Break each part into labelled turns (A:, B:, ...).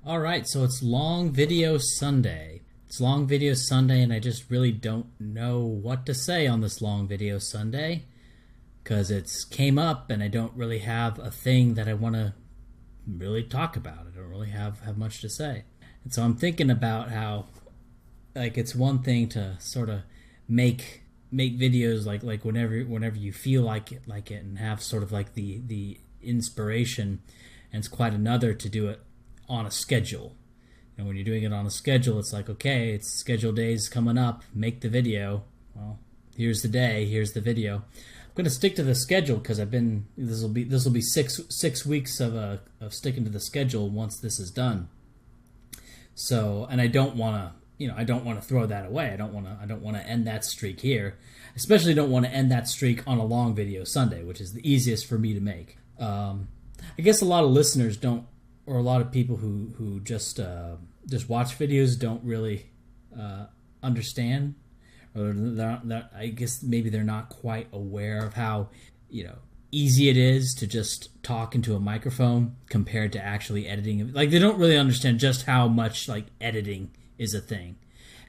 A: All right, so it's Long Video Sunday. It's Long Video Sunday, and I just really don't know what to say on this Long Video Sunday because it's came up, and I don't really have a thing that I want to really talk about. I don't really have much to say, and so I'm thinking about how, like, it's one thing to sort of make videos like whenever you feel like it, and have sort of like the inspiration, and it's quite another to do it on a schedule. And when you're doing it on a schedule, it's like, okay, it's scheduled days coming up, make the video. Well, here's the day, here's the video. I'm going to stick to the schedule because this will be six weeks of sticking to the schedule once this is done. So, and I don't want to I don't want to throw that away. I don't want to end that streak here. Especially don't want to end that streak on a Long Video Sunday, which is the easiest for me to make. I guess a lot of listeners don't, or a lot of people who just watch videos don't really understand, or I guess maybe they're not quite aware of how easy it is to just talk into a microphone compared to actually editing. Like, they don't really understand just how much like editing is a thing,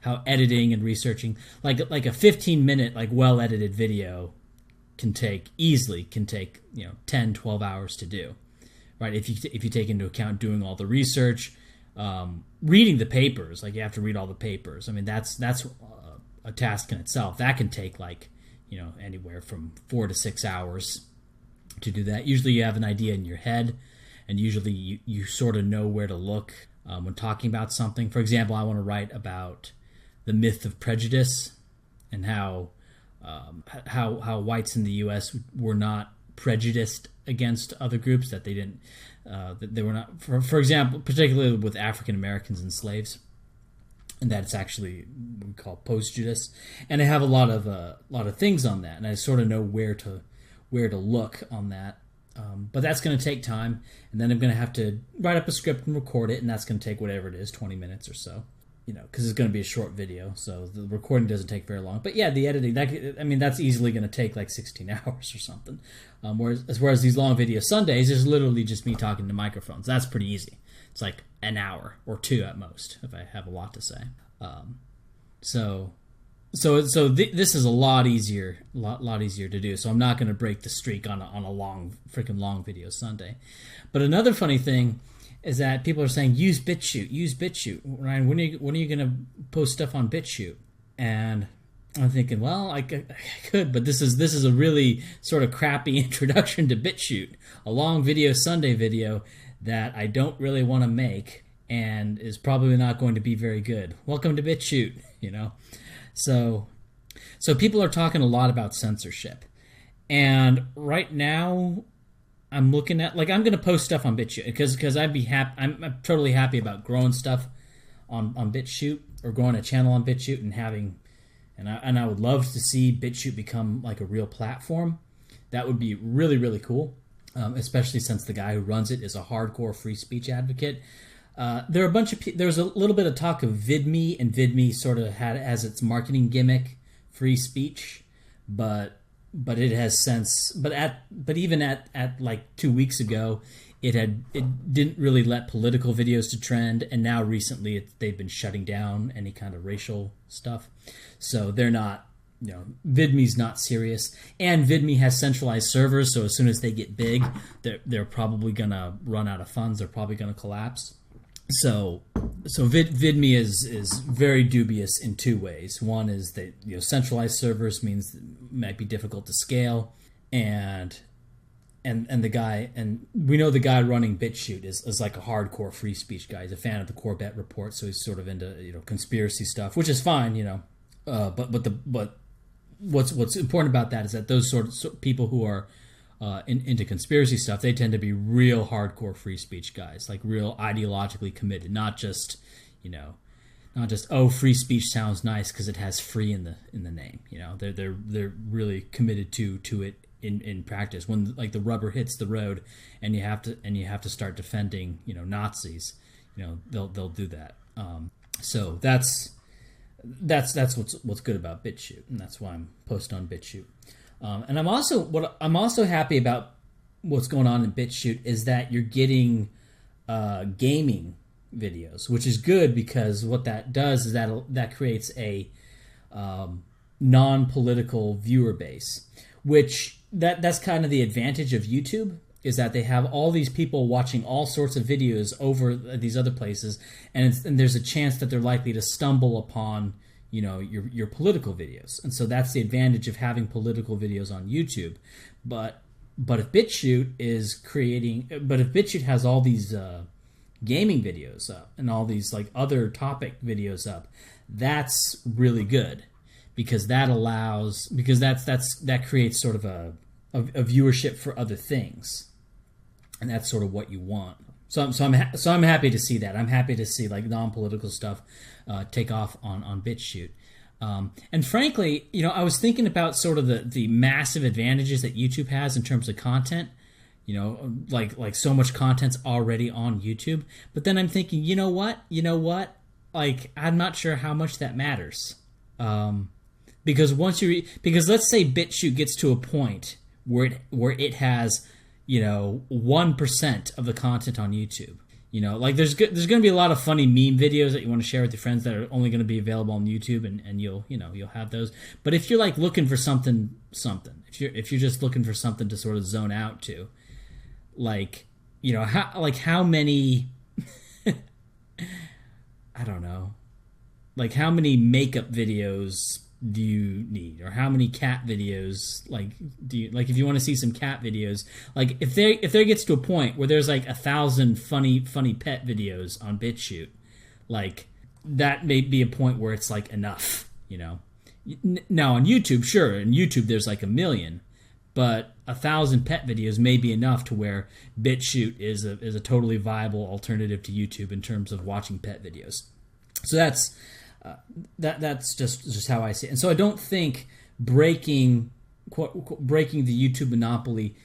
A: how editing and researching like a 15-minute like well edited video can take 10, 12 hours to do. Right, if you take into account doing all the research, reading the papers, like you have to read all the papers. I mean, that's a task in itself. That can take anywhere from 4 to 6 hours to do that. Usually, you have an idea in your head, and usually you sort of know where to look when talking about something. For example, I want to write about the myth of prejudice and how whites in the U.S. were not prejudiced against other groups, that they didn't that they were not, for example, particularly with African Americans and slaves, and that it's actually what we call post-judice. And I have a lot of things on that, and I sort of know where to look on that. But that's going to take time, and then I'm going to have to write up a script and record it, and that's going to take whatever it is, 20 minutes or so. Because it's going to be a short video, so the recording doesn't take very long. But yeah, the editing, that's easily going to take like 16 hours or something. Whereas these Long Video Sundays is literally just me talking to microphones. That's pretty easy. It's like an hour or two at most if I have a lot to say. This is a lot easier to do. So I'm not going to break the streak on a long Video Sunday. But another funny thing is that people are saying use BitChute. Ryan, when are you going to post stuff on BitChute? And I'm thinking, well, I could, but this is a really sort of crappy introduction to BitChute, a Long Video Sunday video that I don't really want to make and is probably not going to be very good. Welcome to BitChute, So people are talking a lot about censorship, and right now I'm looking at, like, I'm going to post stuff on BitChute because I'd be happy. I'm totally happy about growing stuff on BitChute, or growing a channel on BitChute and having, and I would love to see BitChute become like a real platform. That would be really, really cool, especially since the guy who runs it is a hardcore free speech advocate. There are a bunch of there's a little bit of talk of VidMe, and VidMe sort of had as its marketing gimmick free speech, but it has since, but even at like 2 weeks ago, it didn't really let political videos to trend, and now recently they've been shutting down any kind of racial stuff. So they're not, VidMe's not serious, and VidMe has centralized servers, so as soon as they get big, they're probably gonna run out of funds. They're probably gonna collapse. So VidMe is very dubious in two ways. One is that centralized servers means it might be difficult to scale, and the guy, and we know the guy running BitChute is like a hardcore free speech guy. He's a fan of the Corbett Report, so he's sort of into conspiracy stuff, which is fine, But what's important about that is that those sort of people who are into conspiracy stuff, they tend to be real hardcore free speech guys, like real ideologically committed, not just free speech sounds nice because it has free in the name. They're really committed to it in practice. When like the rubber hits the road and you have to start defending Nazis, they'll do that. So that's what's good about BitChute, and that's why I'm posting on BitChute. And I'm also happy about what's going on in BitChute is that you're getting gaming videos, which is good because what that does is that creates a non-political viewer base, which that's kind of the advantage of YouTube, is that they have all these people watching all sorts of videos over these other places, and there's a chance that they're likely to stumble upon, you know, your political videos. And so that's the advantage of having political videos on YouTube. But if BitChute has all these gaming videos up and all these like other topic videos up, that's really good, because that creates sort of a viewership for other things, and that's sort of what you want. So I'm happy to see that. I'm happy to see like non-political stuff take off on BitChute. And frankly, you know, I was thinking about sort of the massive advantages that YouTube has in terms of content. You know, like so much content's already on YouTube. But then I'm thinking, you know what? Like, I'm not sure how much that matters. Because because let's say BitChute gets to a point where it has, you know, 1% of the content on YouTube. You know, like there's going to be a lot of funny meme videos that you want to share with your friends that are only going to be available on YouTube, and you'll have those. But if you're like looking for something, if you're just looking for something to sort of zone out to, like, you know, how many I don't know, like how many makeup videos do you need, or how many cat videos do you like? If you want to see some cat videos, like if there gets to a point where there's like 1,000 funny pet videos on BitChute, like that may be a point where it's like enough, you know. Now on YouTube, sure, in YouTube there's like 1 million, but 1,000 pet videos may be enough to where BitChute is a totally viable alternative to YouTube in terms of watching pet videos. So that's just how I see it. And so I don't think breaking the YouTube monopoly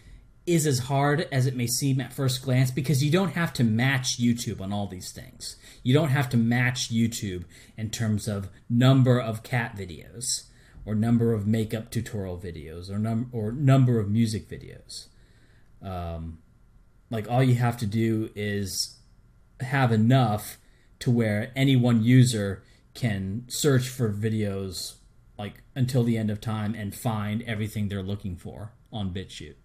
A: is as hard as it may seem at first glance, because you don't have to match YouTube on all these things. You don't have to match YouTube in terms of number of cat videos, or number of makeup tutorial videos, or number of music videos. Like all you have to do is have enough to where any one user can search for videos like until the end of time and find everything they're looking for on BitChute.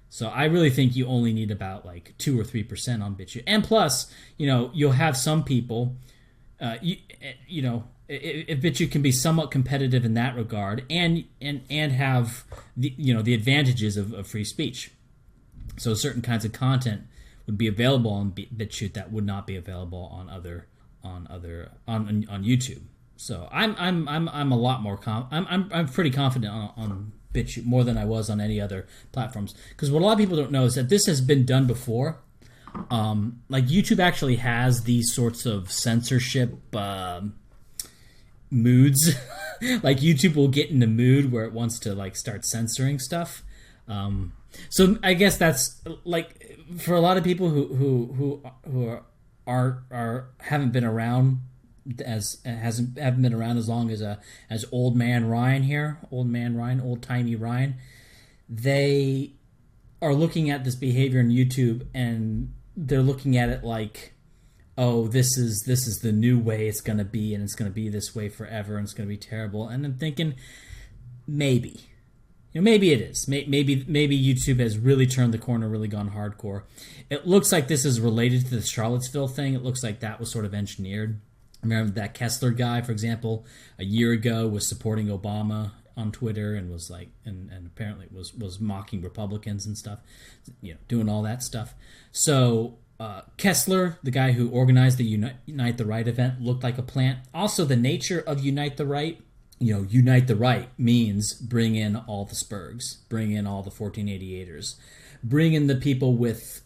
A: So I really think you only need about like 2 or 3% on BitChute. And plus, you know, you'll have some people, you know, if BitChute can be somewhat competitive in that regard, and have the, you know, the advantages of free speech. So certain kinds of content would be available on BitChute that would not be available on YouTube. So I'm a lot more I'm pretty confident on BitChute, more than I was on any other platforms, because what a lot of people don't know is that this has been done before. Like YouTube actually has these sorts of censorship moods. Like YouTube will get in the mood where it wants to like start censoring stuff. So I guess that's like for a lot of people who haven't been around haven't been around as long as old man Ryan here, old timey Ryan. They are looking at this behavior on YouTube, and they're looking at it like, oh, this is the new way it's going to be, and it's going to be this way forever, and it's going to be terrible. And I'm thinking, maybe. You know, maybe it is. Maybe YouTube has really turned the corner, really gone hardcore. It looks like this is related to the Charlottesville thing. It looks like that was sort of engineered. I remember that Kessler guy, for example, a year ago was supporting Obama on Twitter and was like, and apparently was mocking Republicans and stuff, you know, doing all that stuff. So Kessler, the guy who organized the Unite the Right event, looked like a plant. Also, the nature of Unite the Right. You know, Unite the Right means bring in all the Spurgs, bring in all the 1488ers, bring in the people with,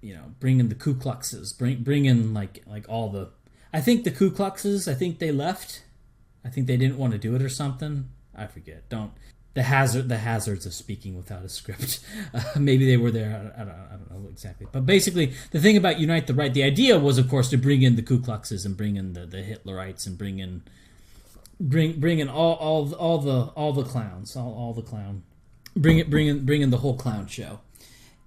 A: you know, bring in the Ku Kluxes, bring in like all the. I think the Ku Kluxes, I think they left. I think they didn't want to do it or something. I forget. The hazards of speaking without a script. Maybe they were there. I don't know exactly. But basically, the thing about Unite the Right, the idea was, of course, to bring in the Ku Kluxes and bring in the Hitlerites and bring in all the clowns, all the clown, bring in the whole clown show.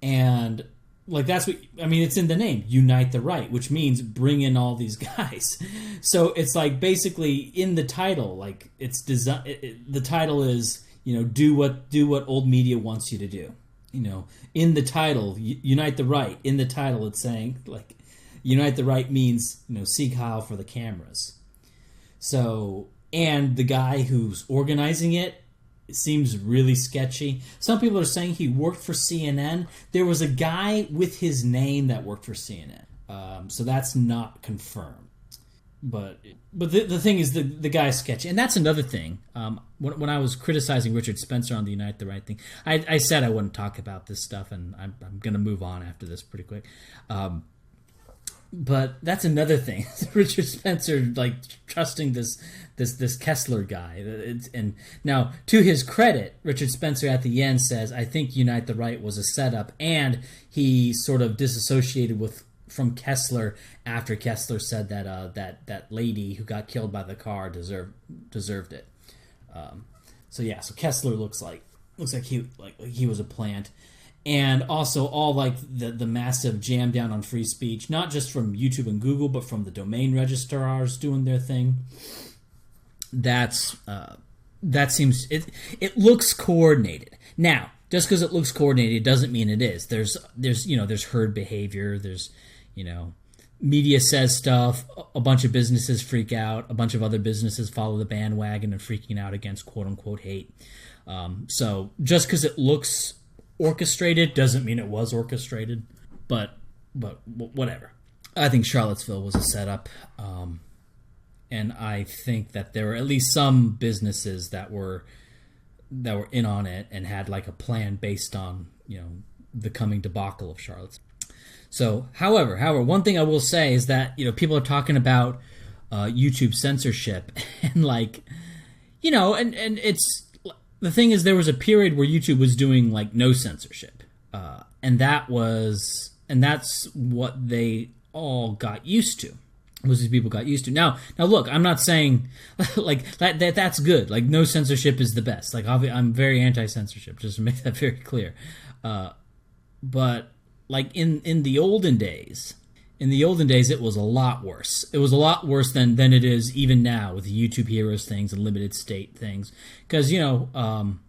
A: And like that's what I mean. It's in the name, Unite the Right, which means bring in all these guys. So it's like basically in the title, like it's the title is, you know, do what old media wants you to do. You know, in the title, Unite the Right. In the title, it's saying like Unite the Right means, you know, seek Heil for the cameras. So, and the guy who's organizing it seems really sketchy. Some people are saying he worked for CNN. There was a guy with his name that worked for CNN. So that's not confirmed. But the thing is, the guy's sketchy. And that's another thing. When I was criticizing Richard Spencer on the Unite the Right thing, I said I wouldn't talk about this stuff, and I'm going to move on after this pretty quick. But that's another thing. Richard Spencer, like, trusting this Kessler guy. And now, to his credit, Richard Spencer at the end says, I think Unite the Right was a setup, and he sort of disassociated from Kessler after Kessler said that that lady who got killed by the car deserved it. So Kessler looks like he was a plant. And also all like the massive jam down on free speech, not just from YouTube and Google, but from the domain registrars doing their thing. That seems it looks coordinated. Now, just because it looks coordinated doesn't mean it is. There's herd behavior. There's, you know, media says stuff. A bunch of businesses freak out. A bunch of other businesses follow the bandwagon and freaking out against quote unquote hate. So just because it looks orchestrated doesn't mean it was orchestrated, but whatever. I think Charlottesville was a setup, and I think that there were at least some businesses that were in on it and had like a plan based on, you know, the coming debacle of Charlottesville. So, however, one thing I will say is that, you know, people are talking about YouTube censorship, and like, you know, and it's. The thing is, there was a period where YouTube was doing like no censorship, and that's what they all got used to. Most of these people got used to. Now, look, I'm not saying like that's good. Like no censorship is the best. Like I'm very anti-censorship, just to make that very clear. But like in the olden days. In the olden days, it was a lot worse. It was a lot worse than it is even now with the YouTube Heroes things and Limited State things. Because, you know,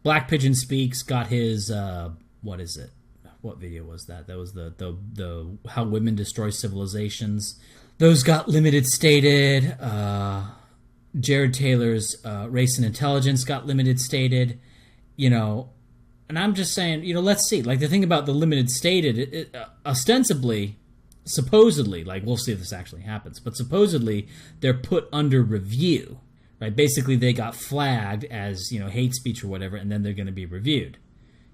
A: Black Pigeon Speaks got his, what is it? What video was that? That was the How Women Destroy Civilizations. Those got Limited Stated. Jared Taylor's Race and Intelligence got Limited Stated. You know, and I'm just saying, you know, let's see. Like, the thing about the Limited Stated, it ostensibly... supposedly, like we'll see if this actually happens, but supposedly they're put under review, right? Basically, they got flagged as, you know, hate speech or whatever, and then they're going to be reviewed,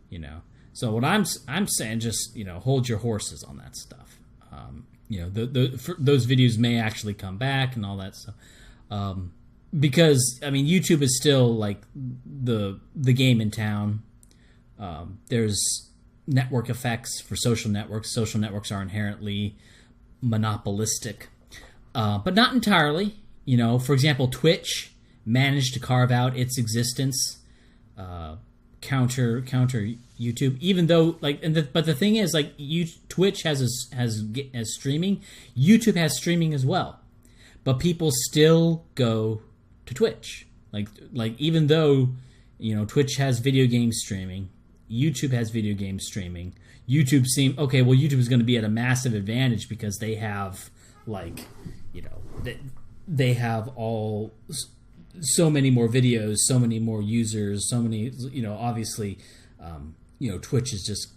A: you know. So what I'm saying, just, you know, hold your horses on that stuff. You know, those videos may actually come back and all that stuff, because I mean, YouTube is still like the game in town. There's network effects for social networks. Social networks are inherently monopolistic, but not entirely. You know, for example, Twitch managed to carve out its existence, counter YouTube. Even though, like, but the thing is, like, Twitch has streaming. YouTube has streaming as well, but people still go to Twitch. Like even though, you know, Twitch has video game streaming. YouTube has video game streaming. YouTube YouTube is going to be at a massive advantage because they have, like, you know, they have all so many more videos, so many more users, so many, you know, obviously, you know, Twitch is just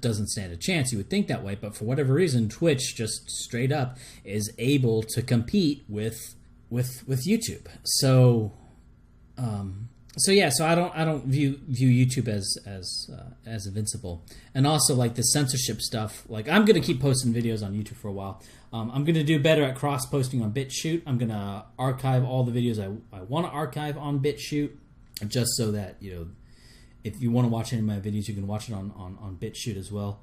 A: doesn't stand a chance. You would think that way, but for whatever reason, Twitch just straight up is able to compete with YouTube. So I don't view YouTube as invincible. And also, like, the censorship stuff, like, I'm gonna keep posting videos on YouTube for a while. I'm gonna do better at cross posting on BitChute. I'm gonna archive all the videos I want to archive on BitChute, just so that, you know, if you want to watch any of my videos, you can watch it on BitChute as well.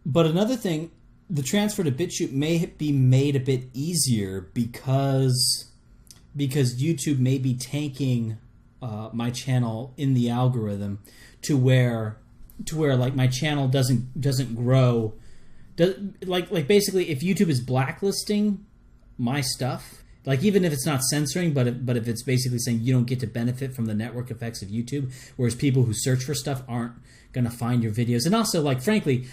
A: But another thing, the transfer to BitChute may be made a bit easier because YouTube may be tanking my channel in the algorithm to where to where like my channel doesn't grow. Like basically, if YouTube is blacklisting my stuff, like even if it's not censoring, but if it's basically saying you don't get to benefit from the network effects of YouTube, whereas people who search for stuff aren't going to find your videos, and also like frankly,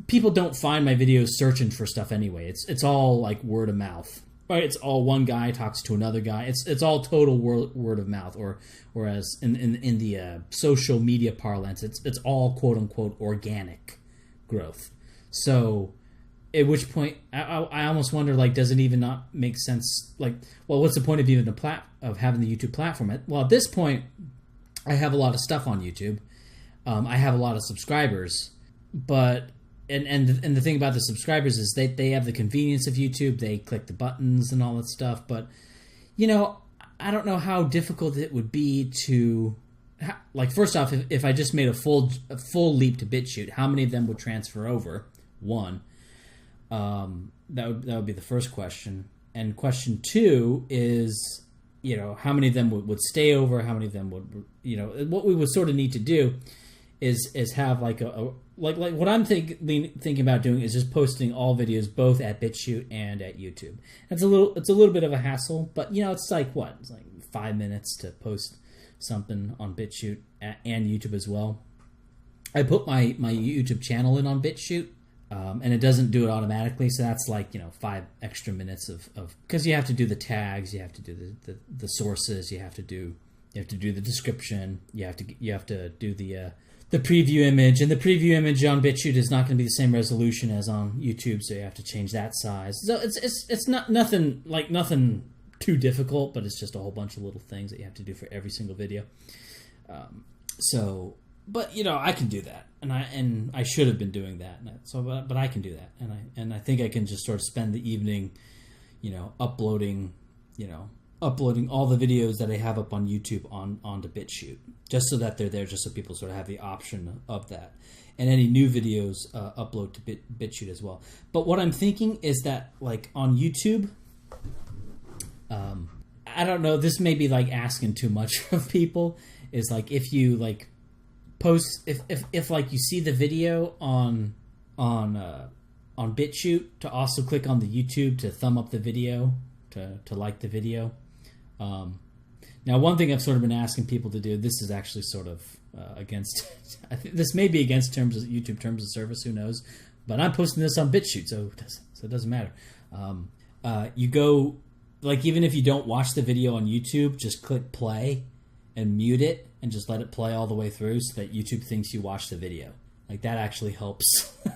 A: people don't find my videos searching for stuff anyway. It's all like word of mouth, right? It's all one guy talks to another guy. It's all total word of mouth, or as in the social media parlance, it's all quote unquote organic growth. So, at which point, I almost wonder, like, does it even not make sense? Like, well, what's the point of even of having the YouTube platform? Well, at this point, I have a lot of stuff on YouTube. I have a lot of subscribers, but and the thing about the subscribers is they have the convenience of YouTube. They click the buttons and all that stuff. But you know, I don't know how difficult it would be to. Like, first off, if I just made a full leap to BitChute, how many of them would transfer over? One. That would be the first question. And question two is, you know, how many of them would stay over? How many of them would, you know, what we would sort of need to do is have like like what I'm thinking about doing is just posting all videos both at BitChute and at YouTube. It's a little bit of a hassle, but you know, it's like what? It's like 5 minutes to post something on BitChute and YouTube as well. I put my YouTube channel in on BitChute, and it doesn't do it automatically, so that's like, you know, 5 extra minutes of because you have to do the tags, you have to do the sources, you have to do the description, you have to do the preview image, and the preview image on BitChute is not going to be the same resolution as on YouTube, so you have to change that size. So it's not nothing too difficult, but it's just a whole bunch of little things that you have to do for every single video. But you know, I can do that, and I should have been doing that. But I can do that, and I think I can just sort of spend the evening, you know, uploading all the videos that I have up on YouTube onto BitChute, just so that they're there, just so people sort of have the option of that, and any new videos upload to BitChute as well. But what I'm thinking is that, like, on YouTube, I don't know, this may be like asking too much of people, is like if you like post if like you see the video on BitChute, to also click on the YouTube to thumb up the video, to like the video. Now, one thing I've sort of been asking people to do, this is actually sort of against I think this may be against YouTube terms of service, who knows, but I'm posting this on BitChute, so it doesn't matter. You go, like, even if you don't watch the video on YouTube, just click play and mute it and just let it play all the way through, so that YouTube thinks you watched the video. Like, that actually helps.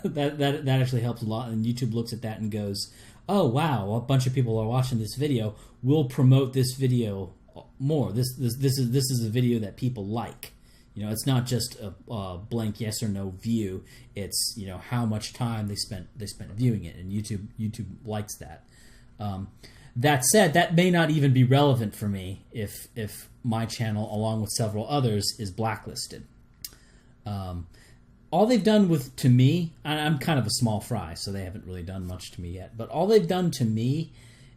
A: that actually helps a lot. And YouTube looks at that and goes, "Oh wow, a bunch of people are watching this video. We'll promote this video more. This is a video that people like." You know, it's not just a blank yes or no view. It's, you know, how much time they spent viewing it, and YouTube likes that. That said, that may not even be relevant for me if my channel, along with several others, is blacklisted. All they've done to me, I'm kind of a small fry, so they haven't really done much to me yet, but all they've done to me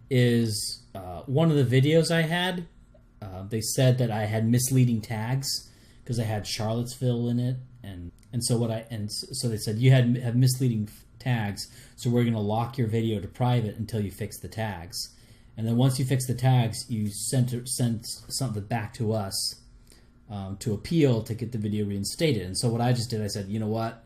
A: is one of the videos I had, they said that I had misleading tags because I had Charlottesville in it, and so they said you have misleading tags, so we're going to lock your video to private until you fix the tags. And then once you fix the tags, you send something back to us to appeal to get the video reinstated. And so what I just did, I said, you know what?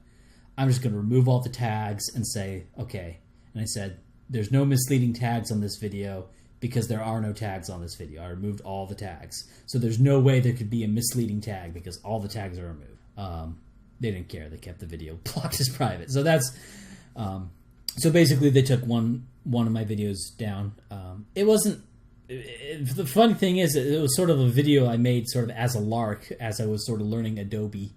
A: I'm just going to remove all the tags and say, okay. And I said, there's no misleading tags on this video because there are no tags on this video. I removed all the tags. So there's no way there could be a misleading tag because all the tags are removed. They didn't care. They kept the video blocked as private. So that's... so basically they took one of my videos down. It wasn't... the funny thing is, it was sort of a video I made sort of as a lark, as I was sort of learning Adobe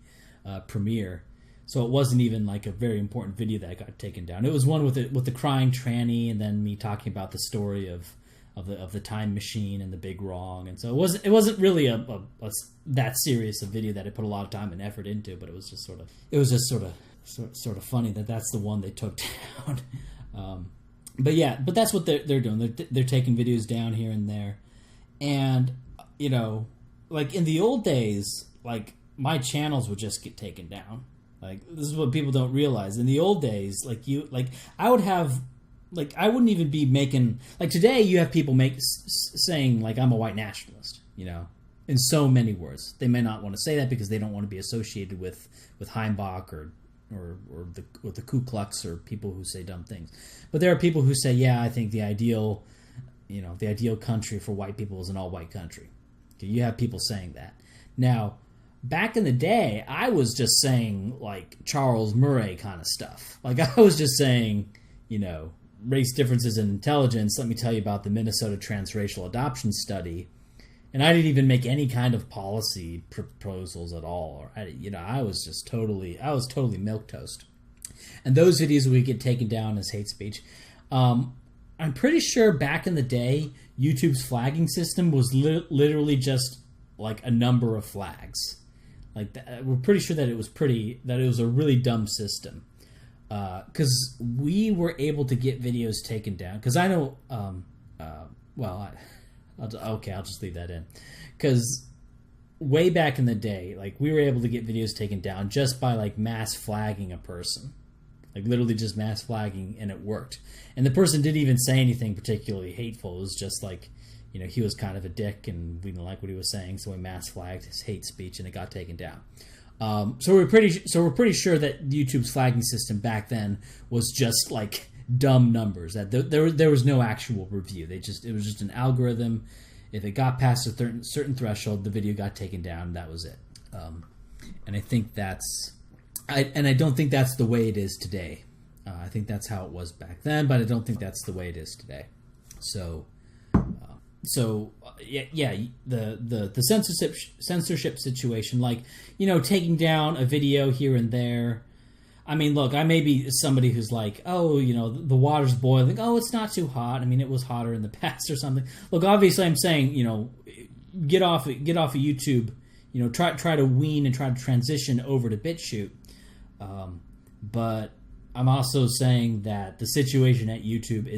A: Premiere. So it wasn't even like a very important video that got taken down. It was one with the crying tranny, and then me talking about the story of the time machine and the big wrong. And so it wasn't really a that serious a video that I put a lot of time and effort into. But it was just sort of funny that that's the one they took down. But yeah, but that's what they're doing. They're taking videos down here and there, and you know, like in the old days, like my channels would just get taken down. Like, this is what people don't realize. In the old days, I would have, I wouldn't even be making, today you have people saying, I'm a white nationalist, in so many words. They may not want to say that because they don't want to be associated with Heimbach or the Ku Klux or people who say dumb things. But there are people who say, yeah, I think the ideal country for white people is an all-white country. Okay, you have people saying that. Now, back in the day, I was just saying, Charles Murray kind of stuff. I was just saying, race differences in intelligence. Let me tell you about the Minnesota transracial adoption study. And I didn't even make any kind of policy proposals at all. I was totally milquetoast. And those videos would get taken down as hate speech. I'm pretty sure back in the day, YouTube's flagging system was literally just a number of flags. We're pretty sure that it was a really dumb system. Because we were able to get videos taken down. Because I know, I'll just leave that in. Because way back in the day, we were able to get videos taken down just by mass flagging a person. Literally just mass flagging, and it worked. And the person didn't even say anything particularly hateful. It was just he was kind of a dick and we didn't like what he was saying, so we mass flagged his hate speech and it got taken down. So we're pretty sure that YouTube's flagging system back then was just dumb numbers. That there was no actual review. It was just an algorithm. If it got past a certain threshold, the video got taken down. And that was it. And I think I don't think that's the way it is today. I think that's how it was back then, but I don't think that's the way it is today. So the censorship situation, taking down a video here and there. I mean, look, I may be somebody who's the water's boiling. Oh, it's not too hot. I mean, it was hotter in the past or something. Look, obviously, I'm saying, get off of YouTube. Try to wean and try to transition over to BitChute. But I'm also saying that the situation at YouTube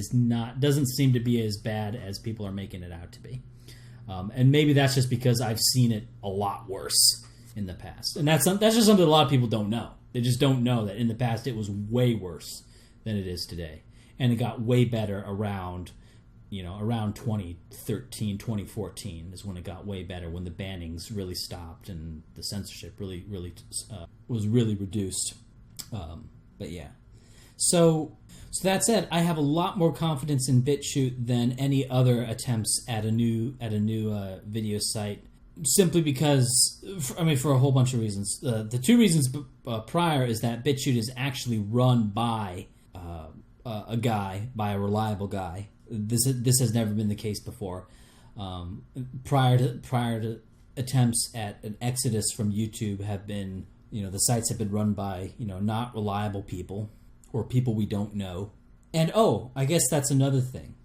A: doesn't seem to be as bad as people are making it out to be. And maybe that's just because I've seen it a lot worse in the past. And that's just something a lot of people don't know. They just don't know that in the past it was way worse than it is today. And it got way better around 2013, 2014 is when it got way better, when the bannings really stopped and the censorship really was really reduced. But yeah. So that said, I have a lot more confidence in BitChute than any other attempts at a new video site, simply because, for a whole bunch of reasons. The two reasons prior is that BitChute is actually run by a reliable guy. This has never been the case before. Prior to attempts at an exodus from YouTube have been, the sites have been run by, not reliable people or people we don't know. And I guess that's another thing.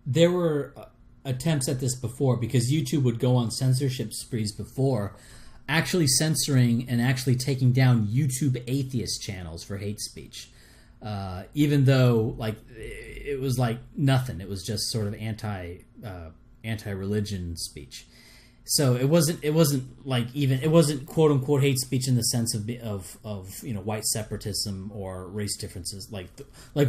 A: There were attempts at this before, because YouTube would go on censorship sprees before, actually censoring and actually taking down YouTube atheist channels for hate speech. Even though it was nothing. It was just sort of anti-religion speech. So it wasn't quote unquote hate speech in the sense of white separatism or race differences like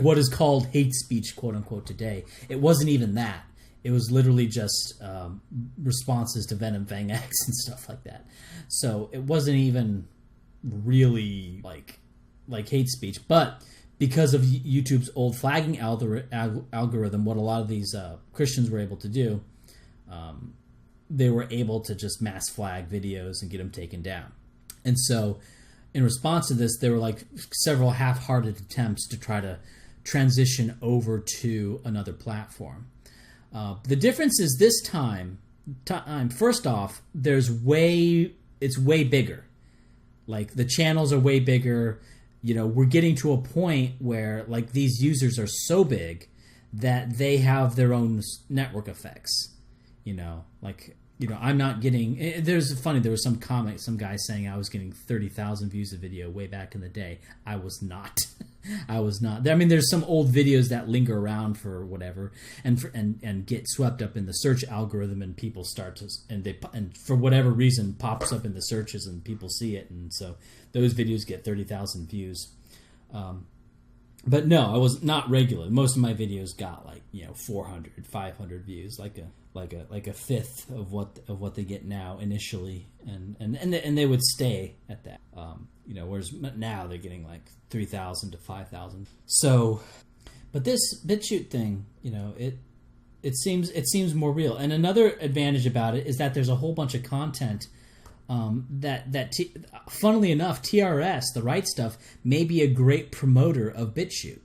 A: what is called hate speech quote unquote today. It wasn't even that. It was literally just responses to Venom Fang X and stuff like that. So it wasn't even really like hate speech, but because of YouTube's old flagging algorithm, what a lot of these Christians were able to do, they were able to just mass flag videos and get them taken down. And so in response to this, there were several half-hearted attempts to try to transition over to another platform. The difference is this time, first off, it's way bigger. The channels are way bigger. We're getting to a point where these users are so big that they have their own network effects. I'm not getting. There was some comment, some guy saying I was getting 30,000 views a video way back in the day. I was not. I was not. I mean, there's some old videos that linger around for whatever, and get swept up in the search algorithm, and people start to and for whatever reason pops up in the searches, and people see it, and so those videos get 30,000 views. But no, I was not regular. Most of my videos got 400, 500 views, like a fifth of what they get now initially, and they would stay at that. Whereas now they're getting 3,000 to 5,000. So, but this BitChute thing, it seems more real. And another advantage about it is that there's a whole bunch of content. Funnily enough, TRS, the Right Stuff, may be a great promoter of BitChute,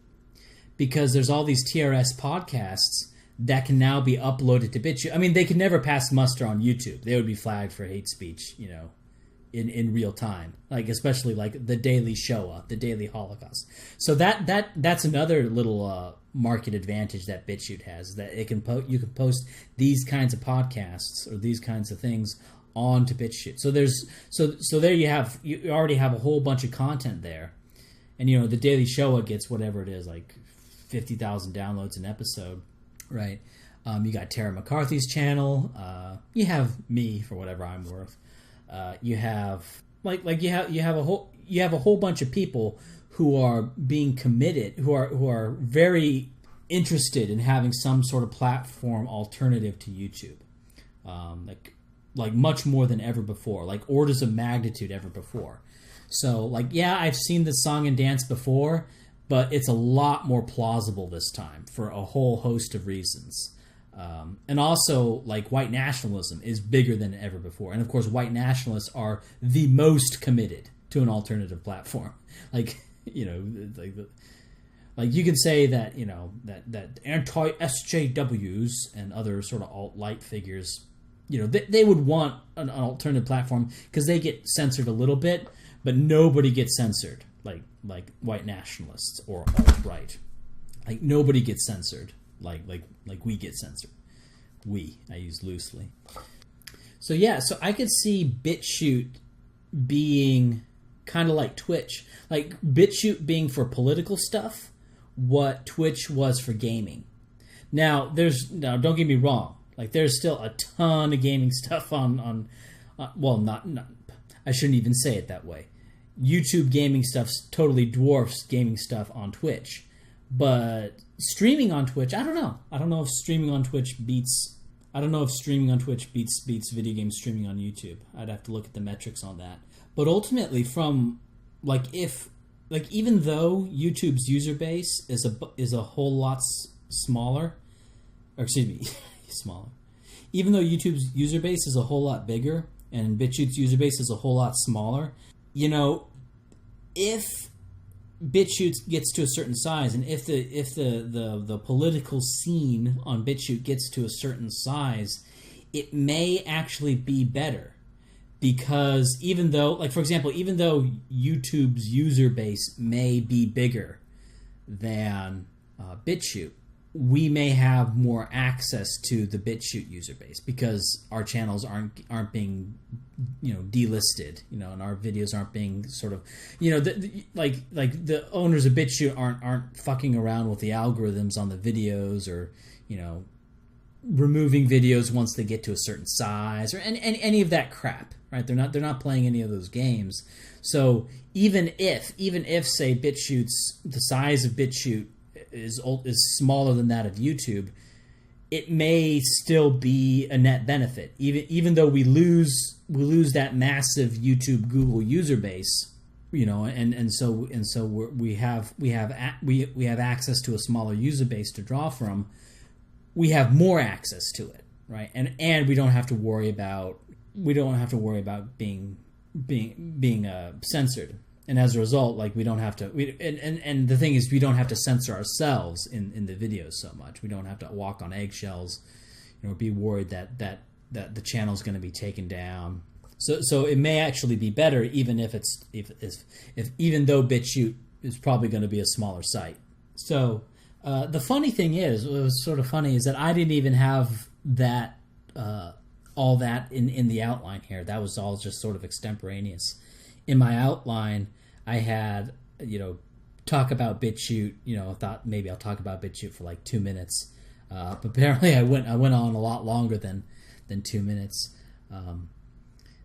A: because there's all these TRS podcasts that can now be uploaded to BitChute. I mean, they could never pass muster on YouTube. They would be flagged for hate speech, in real time, especially the Daily Shoah, the Daily Holocaust. So that's another little market advantage that BitChute has, that you can post these kinds of podcasts or these kinds of things onto BitChute. So there you already have a whole bunch of content there, and the Daily Shoah gets whatever it is, 50,000 downloads an episode, right? You got Tara McCarthy's channel. You have me for whatever I'm worth. You have you have a whole bunch of people who are being committed, who are very interested in having some sort of platform alternative to YouTube, like much more than ever before, like orders of magnitude ever before. So I've seen this song and dance before, but it's a lot more plausible this time for a whole host of reasons. And also, white nationalism is bigger than ever before. And of course, white nationalists are the most committed to an alternative platform. You can say that, that anti-SJWs and other sort of alt-light figures, they would want an alternative platform because they get censored a little bit, but nobody gets censored like white nationalists or alt-right. Nobody gets censored like we get censored. I use loosely. So I could see BitChute being kind of like Twitch. BitChute being for political stuff what Twitch was for gaming. Now, don't get me wrong. There's still a ton of gaming stuff on not I shouldn't even say it that way. YouTube gaming stuff totally dwarfs gaming stuff on Twitch. But streaming on Twitch, I don't know. I don't know if streaming on Twitch beats video game streaming on YouTube. I'd have to look at the metrics on that. But ultimately, from even though YouTube's user base is a whole lot smaller, or excuse me, smaller. Even though YouTube's user base is a whole lot bigger and BitChute's user base is a whole lot smaller, if BitChute gets to a certain size, and if the political scene on BitChute gets to a certain size, it may actually be better, because even though, for example, even though YouTube's user base may be bigger than BitChute, we may have more access to the BitChute user base because our channels aren't being delisted, and our videos aren't being sort of the owners of BitChute aren't fucking around with the algorithms on the videos, or removing videos once they get to a certain size, or any of that crap, right? They're not playing any of those games. So even if say BitChute's, the size of BitChute is smaller than that of YouTube, it may still be a net benefit, even though we lose that massive YouTube Google user base, and so we have access to a smaller user base to draw from. We have more access to it, right? And we don't have to worry about being censored. And as a result, we don't have to. And the thing is, we don't have to censor ourselves in the videos so much. We don't have to walk on eggshells, be worried that the channel is going to be taken down. So it may actually be better, even if even though BitChute is probably going to be a smaller site. So the funny thing is, what was sort of funny is that I didn't even have that all that in the outline here. That was all just sort of extemporaneous. In my outline, I had, talk about BitChute. I thought maybe I'll talk about BitChute for like 2 minutes, but apparently I went on a lot longer than 2 minutes.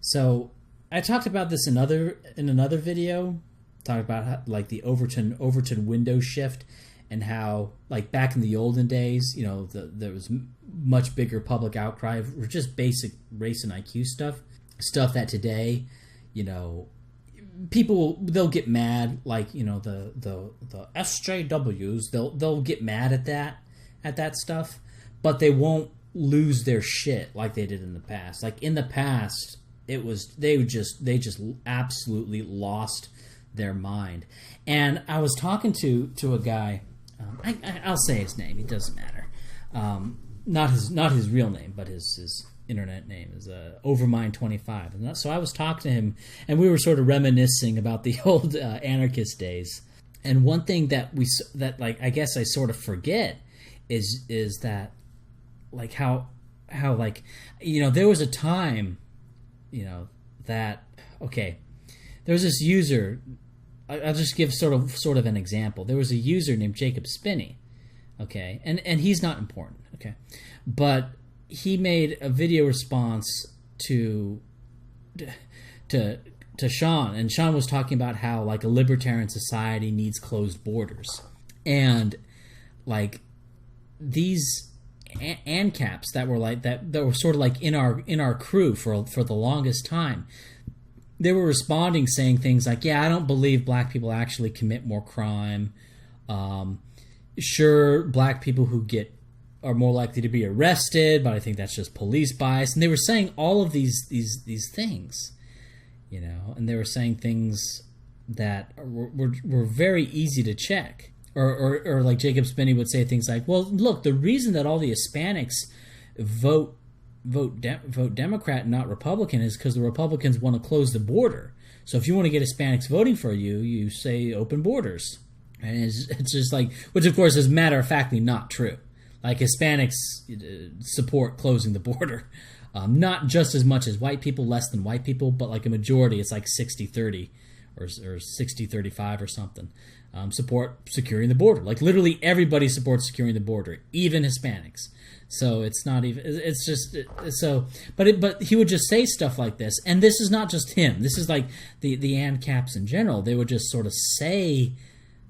A: So I talked about this in another video. Talked about how, like the Overton window shift, and how like back in the olden days, there was much bigger public outcry for just basic race and IQ stuff that today, people, they'll get mad, like the SJWs, they'll get mad at that stuff, but they won't lose their shit like they did in the past. Like in the past, they just absolutely lost their mind. And I was talking to a guy. I'll say his name. It doesn't matter. Not his real name, but his internet name is Overmind25. And so I was talking to him, and we were sort of reminiscing about the old anarchist days. And one thing that I guess I sort of forget is that like how like there was a time that there was this user. I'll just give sort of an example. There was a user named Jacob Spinney, okay, and he's not important, okay, but he made a video response to Sean, and Sean was talking about how like a libertarian society needs closed borders, and like these ANCAPs that were sort of like in our crew for the longest time. They were responding saying things like, yeah, I don't believe black people actually commit more crime. Sure, black people are more likely to be arrested, but I think that's just police bias. And they were saying all of these things, and they were saying things that were very easy to check. Or like Jacob Spinney would say things like, well, look, the reason that all the Hispanics vote Democrat and not Republican is because the Republicans want to close the border. So if you want to get Hispanics voting for you, you say open borders. And it's just like, which of course is matter-of-factly not true. Like Hispanics support closing the border. Not just as much as white people, less than white people, but like a majority, it's like 60-30 or 60-35 or something. Support securing the border. Like literally everybody supports securing the border, even Hispanics. So it's not even. It's just so. But he would just say stuff like this, and this is not just him. This is like the ANCAPs in general. They would just sort of say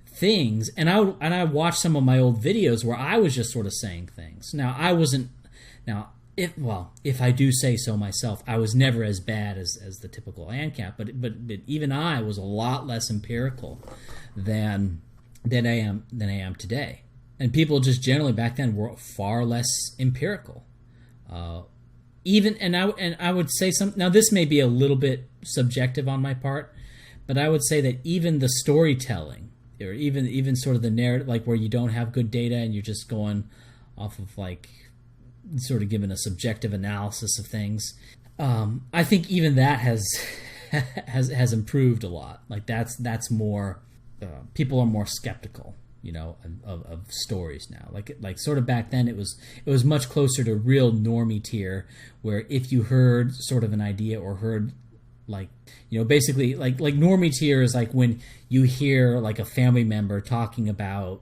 A: things, and I watched some of my old videos where I was just sort of saying things. Now I wasn't. Now if I do say so myself, I was never as bad as the typical ANCAP. But even I was a lot less empirical than I am today. And people just generally back then were far less empirical. I would say now this may be a little bit subjective on my part, but I would say that even the storytelling, or even sort of the narrative, like where you don't have good data and you're just going off of like sort of giving a subjective analysis of things, I think even that has improved a lot. Like that's more people are more skeptical. Of stories now. Like sort of back then it was much closer to real normie tier, where if you heard sort of an idea or heard like, basically like normie tier is like when you hear like a family member talking about,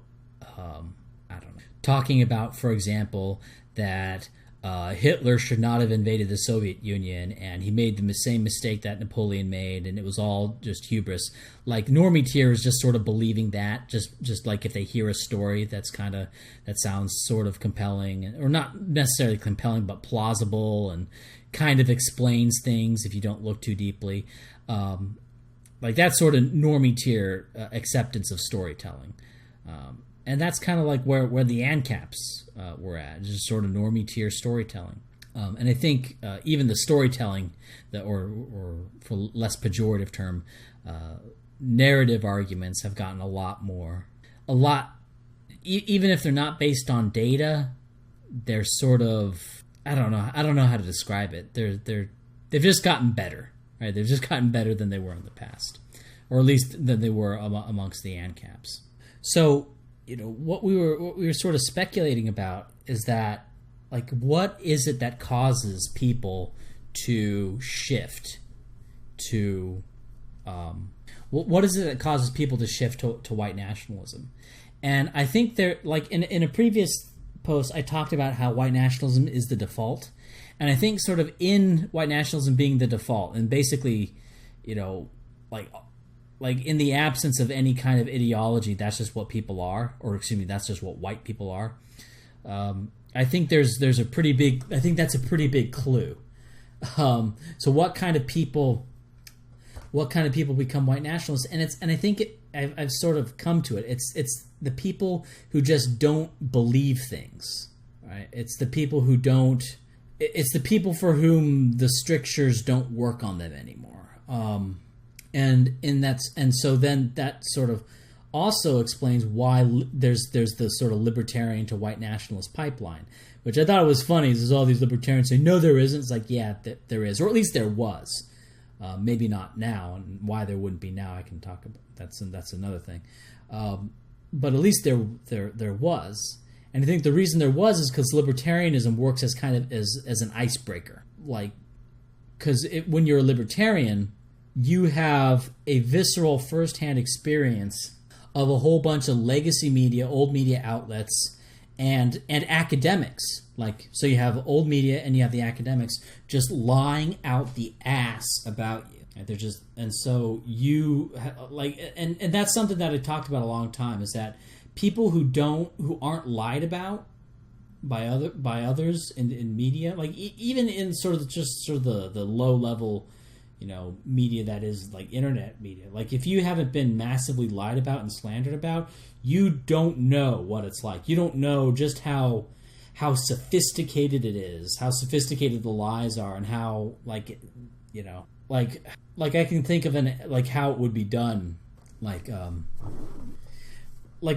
A: for example, that Hitler should not have invaded the Soviet Union, and he made the same mistake that Napoleon made, and it was all just hubris. Like normie tier is just sort of believing that, just like if they hear a story that sounds sort of compelling, or not necessarily compelling, but plausible and kind of explains things if you don't look too deeply. Like that sort of normie tier acceptance of storytelling. And that's kind of like where the ANCAPs were at, just sort of normie tier storytelling. And I think even the storytelling, or for less pejorative term, narrative arguments have gotten a lot, even if they're not based on data, they're sort of, I don't know how to describe it. They've just gotten better, right? They've just gotten better than they were in the past, or at least than they were amongst the ANCAPs. So, what we were sort of speculating about is that, like, what is it that causes people to shift to what is it that causes people to shift to white nationalism? And I think there, like in a previous post, I talked about how white nationalism is the default. And I think sort of in white nationalism being the default, and basically, like in the absence of any kind of ideology, that's just what people are, or excuse me, that's just what white people are. I think there's a pretty big, I think that's a pretty big clue. So what kind of people become white nationalists? And I think I've sort of come to it. It's the people who just don't believe things, right? It's the people who don't. It's the people for whom the strictures don't work on them anymore. And so then that sort of also explains why there's the sort of libertarian to white nationalist pipeline, which I thought was funny. There's all these libertarians saying, no, there isn't. It's like, yeah, there is, or at least there was. Maybe not now, and why there wouldn't be now, I can talk about. That's another thing. But at least there was. And I think the reason there was is because libertarianism works as kind of as an icebreaker. Like, because when you're a libertarian, you have a visceral firsthand experience of a whole bunch of legacy media, old media outlets, and academics. Like, so you have old media and you have the academics just lying out the ass about you. And they're just, and so you like, and that's something that I talked about a long time, is that people who aren't lied about by others in media, like even in sort of the low level, media that is like internet media. Like if you haven't been massively lied about and slandered about, you don't know what it's like. You don't know just how sophisticated it is, how sophisticated the lies are, and how like I can think of how it would be done, like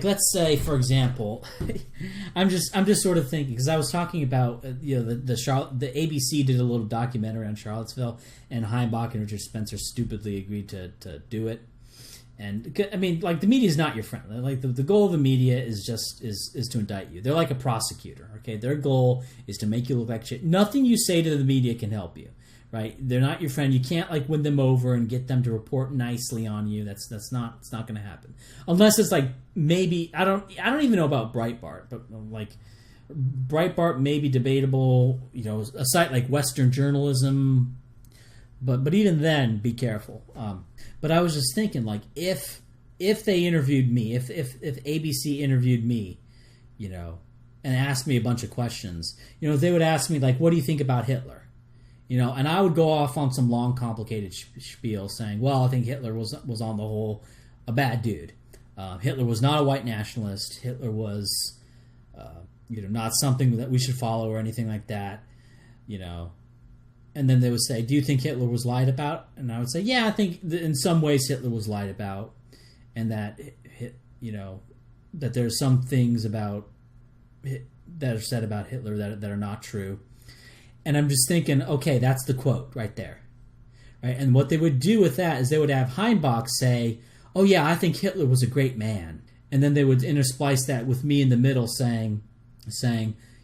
A: let's say, for example, I'm just sort of thinking, because I was talking about the ABC did a little documentary on Charlottesville, and Heimbach and Richard Spencer stupidly agreed to do it. And I mean, like, the media is not your friend. Like the goal of the media is just is to indict you. They're like a prosecutor. Okay, their goal is to make you look like shit. Nothing you say to the media can help you. Right? They're not your friend. You can't like win them over and get them to report nicely on you. It's not going to happen. Unless it's like, maybe I don't even know about Breitbart, but like Breitbart may be debatable, a site like Western Journalism, but even then, be careful. But I was just thinking, like, if they interviewed me, if ABC interviewed me, and asked me a bunch of questions, they would ask me like, what do you think about Hitler? And I would go off on some long, complicated spiel saying, well, I think Hitler was on the whole a bad dude. Hitler was not a white nationalist. Hitler was, not something that we should follow or anything like that, And then they would say, do you think Hitler was lied about? And I would say, yeah, I think in some ways Hitler was lied about, and that, that there's some things about that are said about Hitler that are not true. And I'm just thinking, okay, that's the quote right there. Right? And what they would do with that is they would have Heimbach say, oh yeah, I think Hitler was a great man. And then they would intersplice that with me in the middle saying,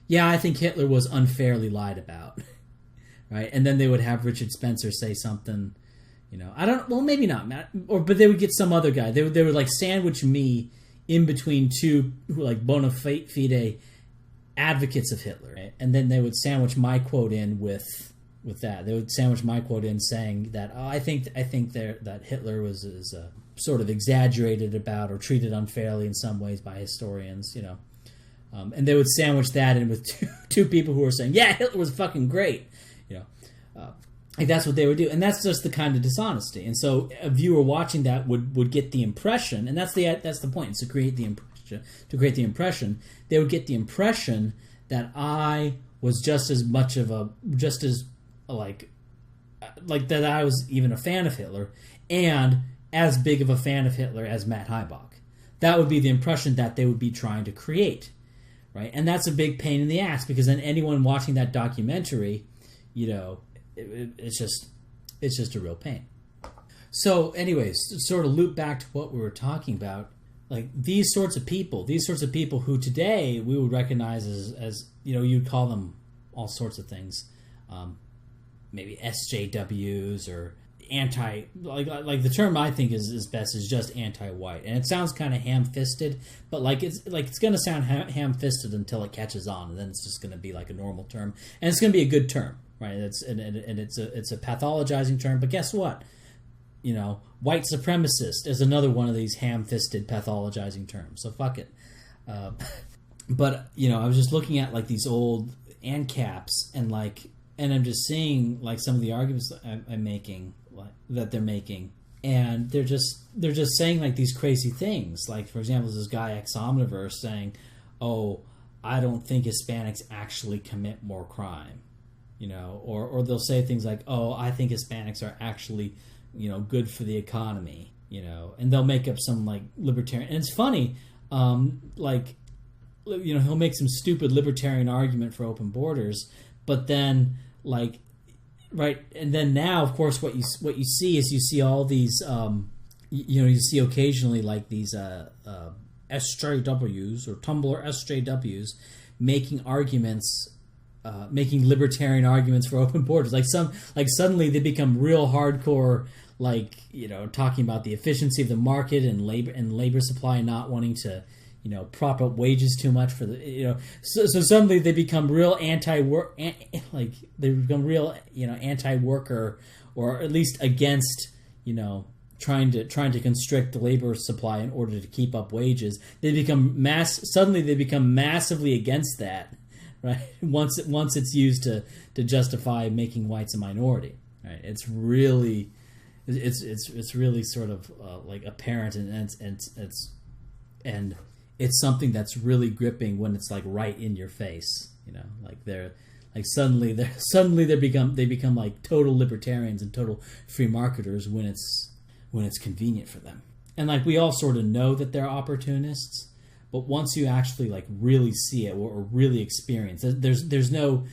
A: yeah, I think Hitler was unfairly lied about. Right? And then they would have Richard Spencer say something, maybe not, but they would get some other guy. They would like sandwich me in between two who like bona fide advocates of Hitler, right? And then they would sandwich my quote in with that. They would sandwich my quote in saying that, I think that Hitler was sort of exaggerated about or treated unfairly in some ways by historians, and they would sandwich that in with two people who were saying, yeah, Hitler was fucking great, like that's what they would do, and that's just the kind of dishonesty. And so a viewer watching that would get the impression, and that's the point, is to create the impression. They would get the impression that I was just as that I was even a fan of Hitler, and as big of a fan of Hitler as Matt Heimbach. That would be the impression that they would be trying to create, right? And that's a big pain in the ass, because then anyone watching that documentary, it's just a real pain. So anyways, to sort of loop back to what we were talking about, like these sorts of people who today we would recognize as you'd call them all sorts of things, maybe SJWs or like the term I think is best is just anti-white, and it sounds kind of ham-fisted, but it's going to sound ham-fisted until it catches on, and then it's just going to be like a normal term, and it's going to be a good term, right? It's a pathologizing term, but guess what? White supremacist is another one of these ham-fisted pathologizing terms. So fuck it. But I was just looking at like these old ANCAPs and I'm just seeing like some of the arguments I'm making, that they're making, and they're just saying like these crazy things. Like, for example, there's this guy ex Omniverse saying, "Oh, I don't think Hispanics actually commit more crime," or they'll say things like, "Oh, I think Hispanics are actually good for the economy," and they'll make up some like libertarian. And it's funny, he'll make some stupid libertarian argument for open borders, but then right, and then now, of course, what you see is you see all these, you see occasionally like these SJWs or Tumblr SJWs making arguments, making libertarian arguments for open borders. Suddenly they become real hardcore, talking about the efficiency of the market and labor supply, and not wanting to prop up wages too much for the so suddenly they become real anti-work, they become real anti-worker, or at least against trying to constrict the labor supply in order to keep up wages. They become massively against that, right? Once it's used to justify making whites a minority, right? It's really sort of like apparent, and it's something that's really gripping when it's like right in your face, suddenly they become like total libertarians and total free marketers when it's convenient for them. And like, we all sort of know that they're opportunists, but once you actually like really see it or really experience it, there's no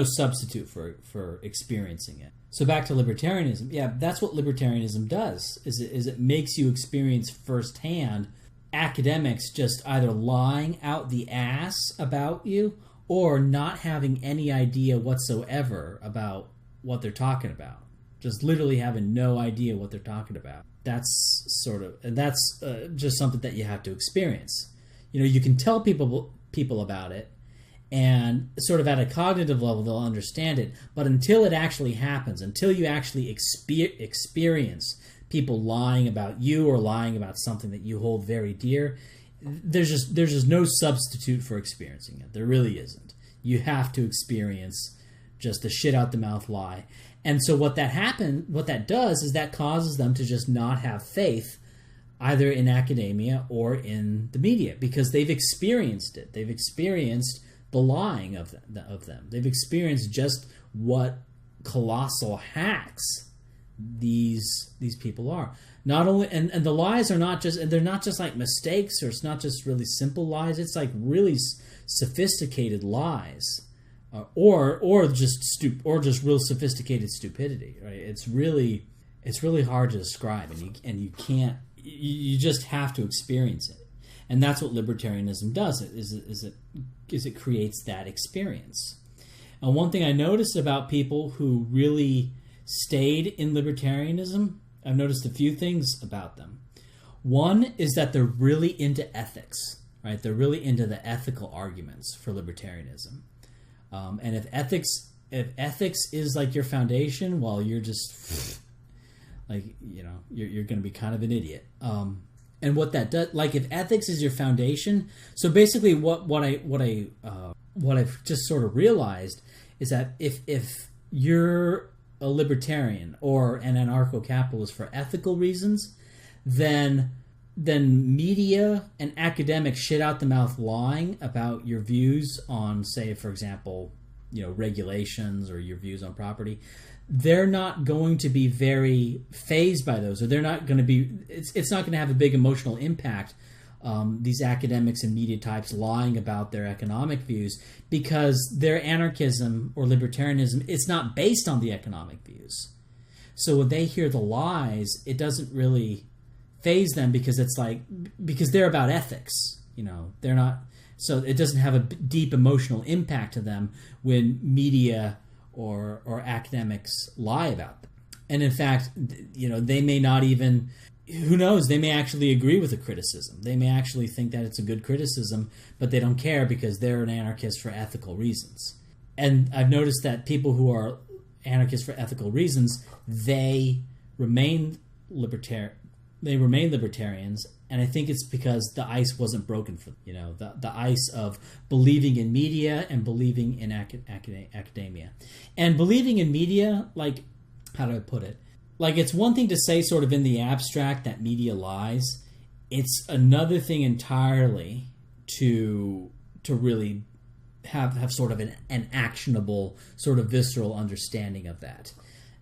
A: substitute for experiencing it. So back to libertarianism. Yeah, that's what libertarianism does. Is it makes you experience firsthand academics just either lying out the ass about you or not having any idea whatsoever about what they're talking about. Just literally having no idea what they're talking about. That's just something that you have to experience. You can tell people about it, and sort of at a cognitive level they'll understand it, but until it actually happens, until you actually experience people lying about you or lying about something that you hold very dear, there's just no substitute for experiencing it. There really isn't. You have to experience just the shit out the mouth lie. And so what that does is that causes them to just not have faith either in academia or in the media, because they've experienced it. They've experienced the lying of them. They've experienced just what colossal hacks these people are. Not only and the lies are not just, they're not just like mistakes, or it's not just really simple lies. It's like really sophisticated lies, or just real sophisticated stupidity. Right? It's really hard to describe, and you can't. You just have to experience it, and that's what libertarianism does. It creates that experience. And one thing I noticed about people who really stayed in libertarianism, I've noticed a few things about them. One is that they're really into ethics, right? They're really into the ethical arguments for libertarianism. And if ethics is like your foundation, well, you're just you're going to be kind of an idiot. And what that does, like, if ethics is your foundation, so basically what I've just sort of realized is that if you're a libertarian or an anarcho-capitalist for ethical reasons, then media and academics shit out the mouth lying about your views on, say, for example, regulations or your views on property. They're not going to be very fazed by those, or they're not going to be. It's not going to have a big emotional impact. These academics and media types lying about their economic views, because their anarchism or libertarianism, it's not based on the economic views. So when they hear the lies, it doesn't really faze them, because they're about ethics. They're not. So it doesn't have a deep emotional impact to them when media or academics lie about them. And in fact, they may not even, who knows, they may actually agree with the criticism. They may actually think that it's a good criticism, but they don't care because they're an anarchist for ethical reasons. And I've noticed that people who are anarchists for ethical reasons, they remain libertarians, and I think it's because the ice wasn't broken for them. The ice of believing in media and believing in academia. And believing in media, like, how do I put it? Like, it's one thing to say sort of in the abstract that media lies. It's another thing entirely to really have sort of an actionable, sort of visceral understanding of that.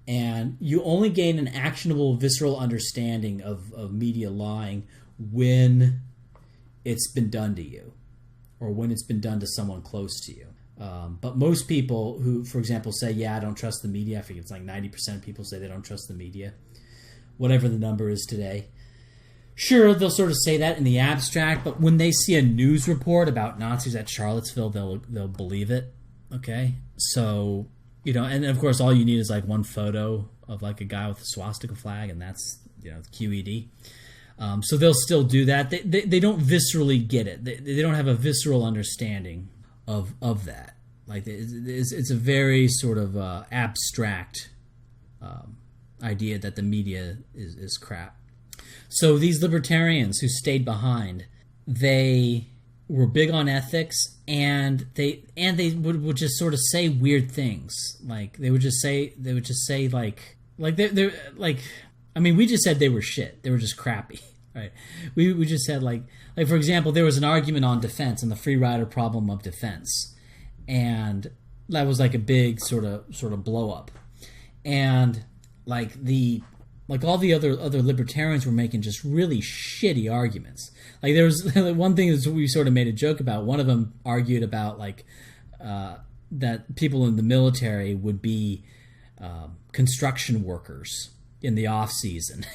A: And you only gain an actionable, visceral understanding of media lying when it's been done to you, or when it's been done to someone close to you. But most people who, for example, say, yeah, I don't trust the media, I think it's like 90% of people say they don't trust the media, whatever the number is today. Sure, they'll sort of say that in the abstract, but when they see a news report about Nazis at Charlottesville, they'll believe it, okay? So, and of course all you need is like one photo of like a guy with a swastika flag, and that's, QED. So they'll still do that. They don't viscerally get it. They don't have a visceral understanding of that. Like, it's a very sort of abstract idea that the media is crap. So these libertarians who stayed behind, they were big on ethics, and they would just sort of say weird things. Like they would just say like they're like, I mean, we just said they were shit. They were just crappy, right? We just said like for example, there was an argument on defense and the free rider problem of defense, and that was like a big sort of blow up, and like all the other libertarians were making just really shitty arguments. Like there was one thing that we sort of made a joke about. One of them argued about like that people in the military would be construction workers in the off season,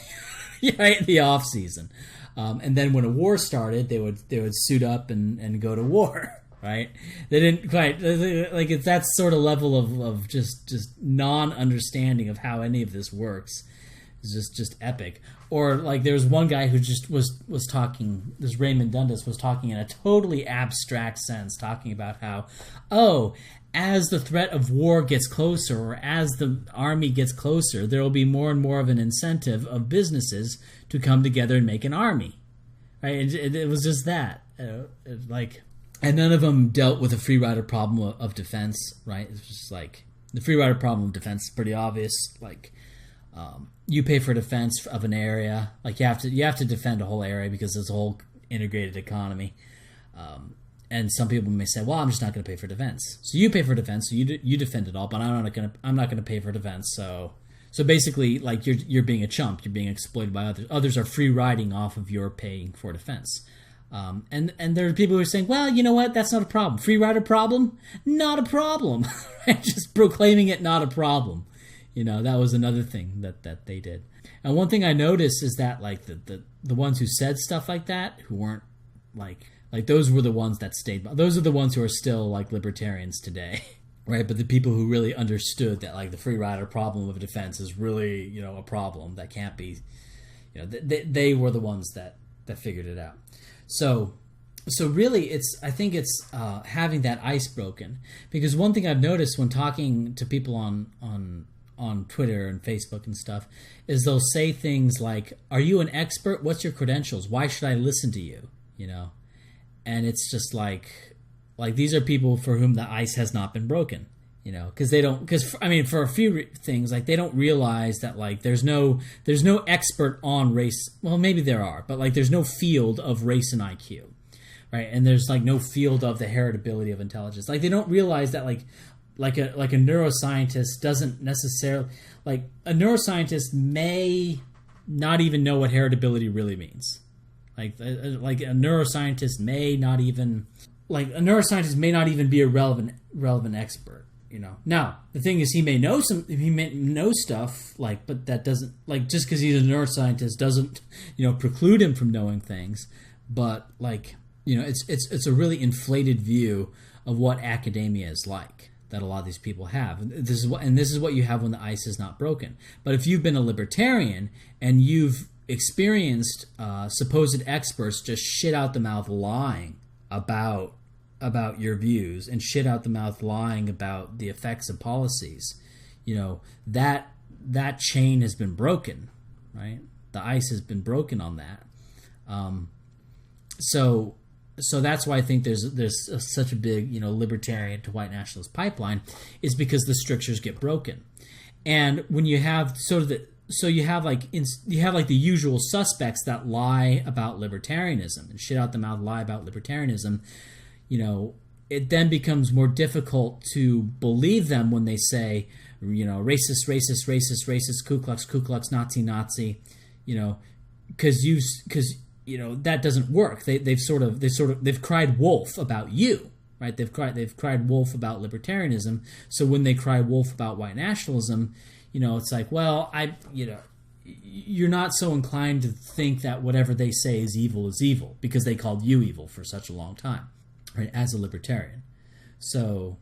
A: right? In the off season, and then when a war started, they would suit up and go to war. Right? They didn't quite like it's that sort of level of just non-understanding of how any of this works. Is just epic. Or like there was one guy who just was talking, this Raymond Dundas was talking in a totally abstract sense, talking about how, as the threat of war gets closer, or as the army gets closer, there will be more and more of an incentive of businesses to come together and make an army. Right? And it was just that. And none of them dealt with the free rider problem of defense, right? It's just like the free rider problem of defense is pretty obvious. Like, you pay for defense of an area. Like you have to defend a whole area because it's a whole integrated economy. And some people may say, "Well, I'm just not going to pay for defense." So you pay for defense, so you defend it all, but I'm not going to pay for defense. So basically, like you're being a chump. You're being exploited by others. Others are free riding off of your paying for defense. And there are people who are saying, well, you know what? That's not a problem. Free rider problem? Not a problem. Just proclaiming it not a problem. That was another thing that they did. And one thing I noticed is that like the ones who said stuff like that, who weren't like those were the ones that stayed. Those are the ones who are still like libertarians today, right? But the people who really understood that like the free rider problem of defense is really a problem that can't be, they were the ones that figured it out. So really, I think it's having that ice broken, because one thing I've noticed when talking to people on Twitter and Facebook and stuff is they'll say things like, "Are you an expert? What's your credentials? Why should I listen to you?" And it's just like these are people for whom the ice has not been broken. Because for a few things, like they don't realize that like there's no expert on race. Well, maybe there are, but like there's no field of race and IQ, right? And there's like no field of the heritability of intelligence. Like they don't realize that like a neuroscientist doesn't necessarily, like a neuroscientist may not even know what heritability really means. Like a neuroscientist may not even be a relevant expert. Now the thing is, he may know stuff, like, but that doesn't, like, just because he's a neuroscientist doesn't, preclude him from knowing things. But like, it's a really inflated view of what academia is like. that a lot of these people have. And this is what you have when the ice is not broken. But if you've been a libertarian and you've experienced supposed experts just shit out the mouth lying about your views and shit out the mouth lying about the effects of policies, that chain has been broken, right? The ice has been broken on that. So that's why I think there's such a big libertarian to white nationalist pipeline, is because the strictures get broken. And when you have you have the usual suspects that lie about libertarianism and shit out the mouth lie about libertarianism, it then becomes more difficult to believe them when they say, racist, Ku Klux, Nazi, because that doesn't work. They've cried wolf about you, right? They've cried wolf about libertarianism. So when they cry wolf about white nationalism, it's like, well, you're not so inclined to think that whatever they say is evil because they called you evil for such a long time, right? As a libertarian. So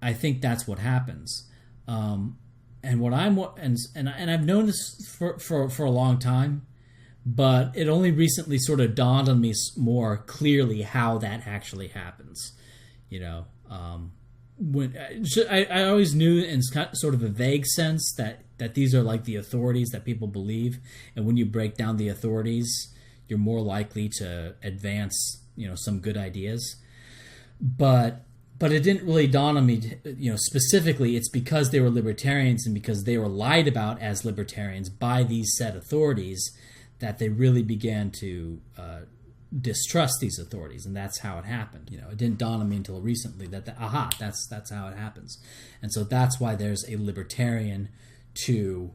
A: I think that's what happens. And I've known this for a long time, but it only recently sort of dawned on me more clearly how that actually happens. When I always knew in sort of a vague sense that these are like the authorities that people believe, and when you break down the authorities, you're more likely to advance some good ideas. But it didn't really dawn on me, specifically it's because they were libertarians and because they were lied about as libertarians by these said authorities that they really began to distrust these authorities, and that's how it happened. It didn't dawn on me until recently that's how it happens. And so that's why there's a libertarian to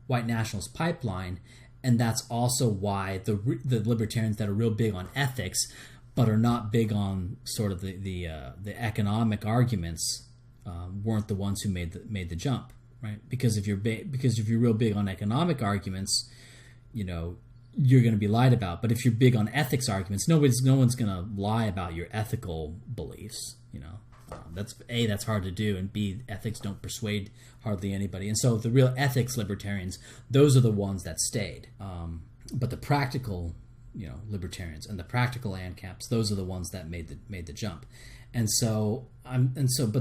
A: white nationalist pipeline, and that's also why the libertarians that are real big on ethics but are not big on sort of the economic arguments weren't the ones who made the jump, right? Because if you're real big on economic arguments, you're going to be lied about. But if you're big on ethics arguments, no one's going to lie about your ethical beliefs. That's hard to do, and B, ethics don't persuade hardly anybody. And so the real ethics libertarians, those are the ones that stayed. But the practical libertarians and the practical ANCAPs, those are the ones that made the jump. But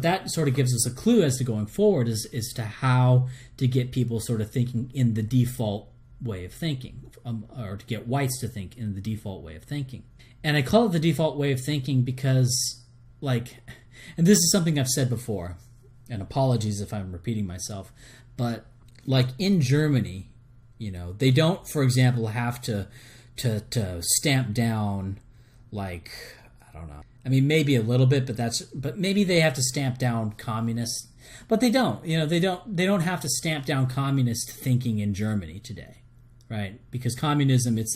A: that sort of gives us a clue as to going forward as to how to get people sort of thinking in the default way of thinking, or to get whites to think in the default way of thinking. And I call it the default way of thinking because, and this is something I've said before, and apologies if I'm repeating myself, but in Germany, they don't, for example, have to stamp down, I don't know. I mean, maybe a little bit, but maybe they have to stamp down communists, but they don't. They don't have to stamp down communist thinking in Germany today, right? Because communism, it's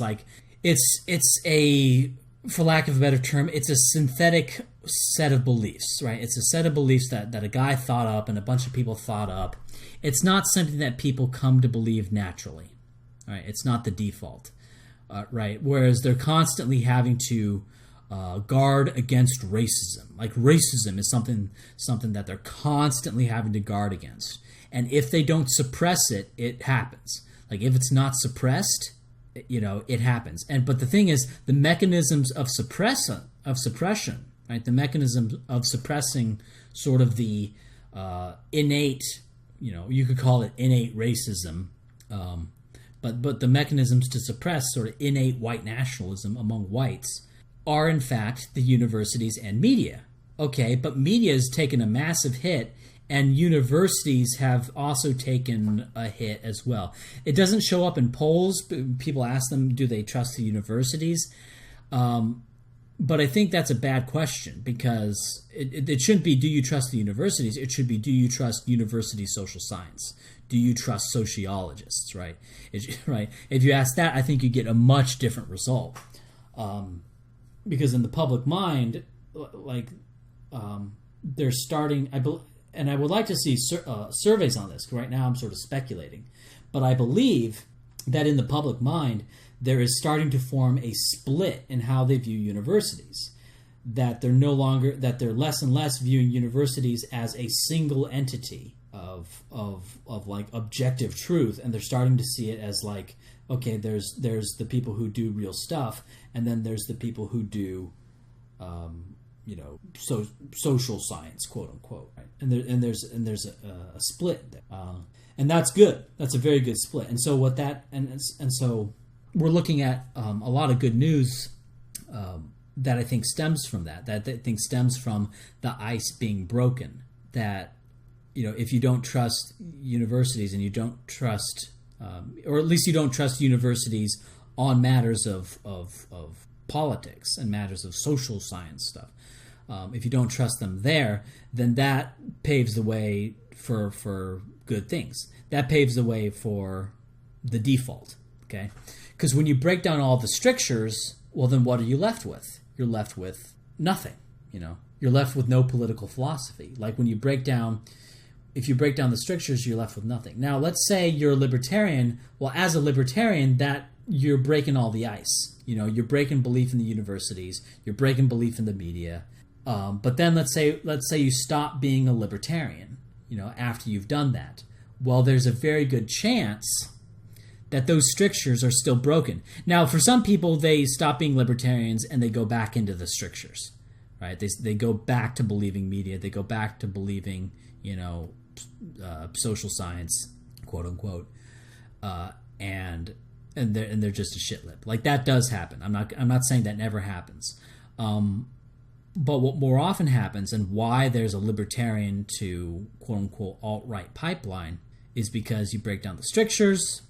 A: a, for lack of a better term, it's a synthetic set of beliefs, right? It's a set of beliefs that a guy thought up and a bunch of people thought up. It's not something that people come to believe naturally, right? It's not the default. Right, whereas they're constantly having to guard against racism. Racism is something that they're constantly having to guard against, and if they don't suppress it, it happens. If it's not suppressed, it happens. But the thing is, the mechanisms of suppression, right? The mechanisms of suppressing sort of the innate, you could call it innate racism. But the mechanisms to suppress sort of innate white nationalism among whites are, in fact, the universities and media. Okay, but media has taken a massive hit, and universities have also taken a hit as well. It doesn't show up in polls. People ask them, do they trust the universities? But I think that's a bad question, because it shouldn't be, do you trust the universities? It should be, do you trust university social science? Do you trust sociologists, right? Right. If you ask that, I think you get a much different result. Because in the public mind, they're starting, and I would like to see surveys on this. Right now I'm sort of speculating. But I believe that in the public mind, there is starting to form a split in how they view universities. that they're less and less viewing universities as a single entity of like objective truth, and they're starting to see it as like, okay, there's the people who do real stuff, and then there's the people who do social science, quote unquote, right? And there's a split there, and that's good. That's a very good split. And so so we're looking at a lot of good news that I think stems from that. That I think stems from the ice being broken. That if you don't trust universities and you don't trust, or at least you don't trust universities on matters of politics and matters of social science stuff. If you don't trust them there, then that paves the way for good things. That paves the way for the default, okay? Because when you break down all the strictures, well, then what are you left with? You're left with nothing, You're left with no political philosophy. Like if you break down the strictures, you're left with nothing. Now, let's say you're a libertarian. Well, as a libertarian, that you're breaking all the ice. You're breaking belief in the universities. You're breaking belief in the media. But then let's say you stop being a libertarian, after you've done that. Well, there's a very good chance that those strictures are still broken. Now, for some people, they stop being libertarians and they go back into the strictures, right? They go back to believing media. They go back to believing, social science, quote unquote, and they're just a shit lip. Like, that does happen. I'm not saying that never happens. But what more often happens, and why there's a libertarian to quote unquote alt-right pipeline, is because you break down the strictures.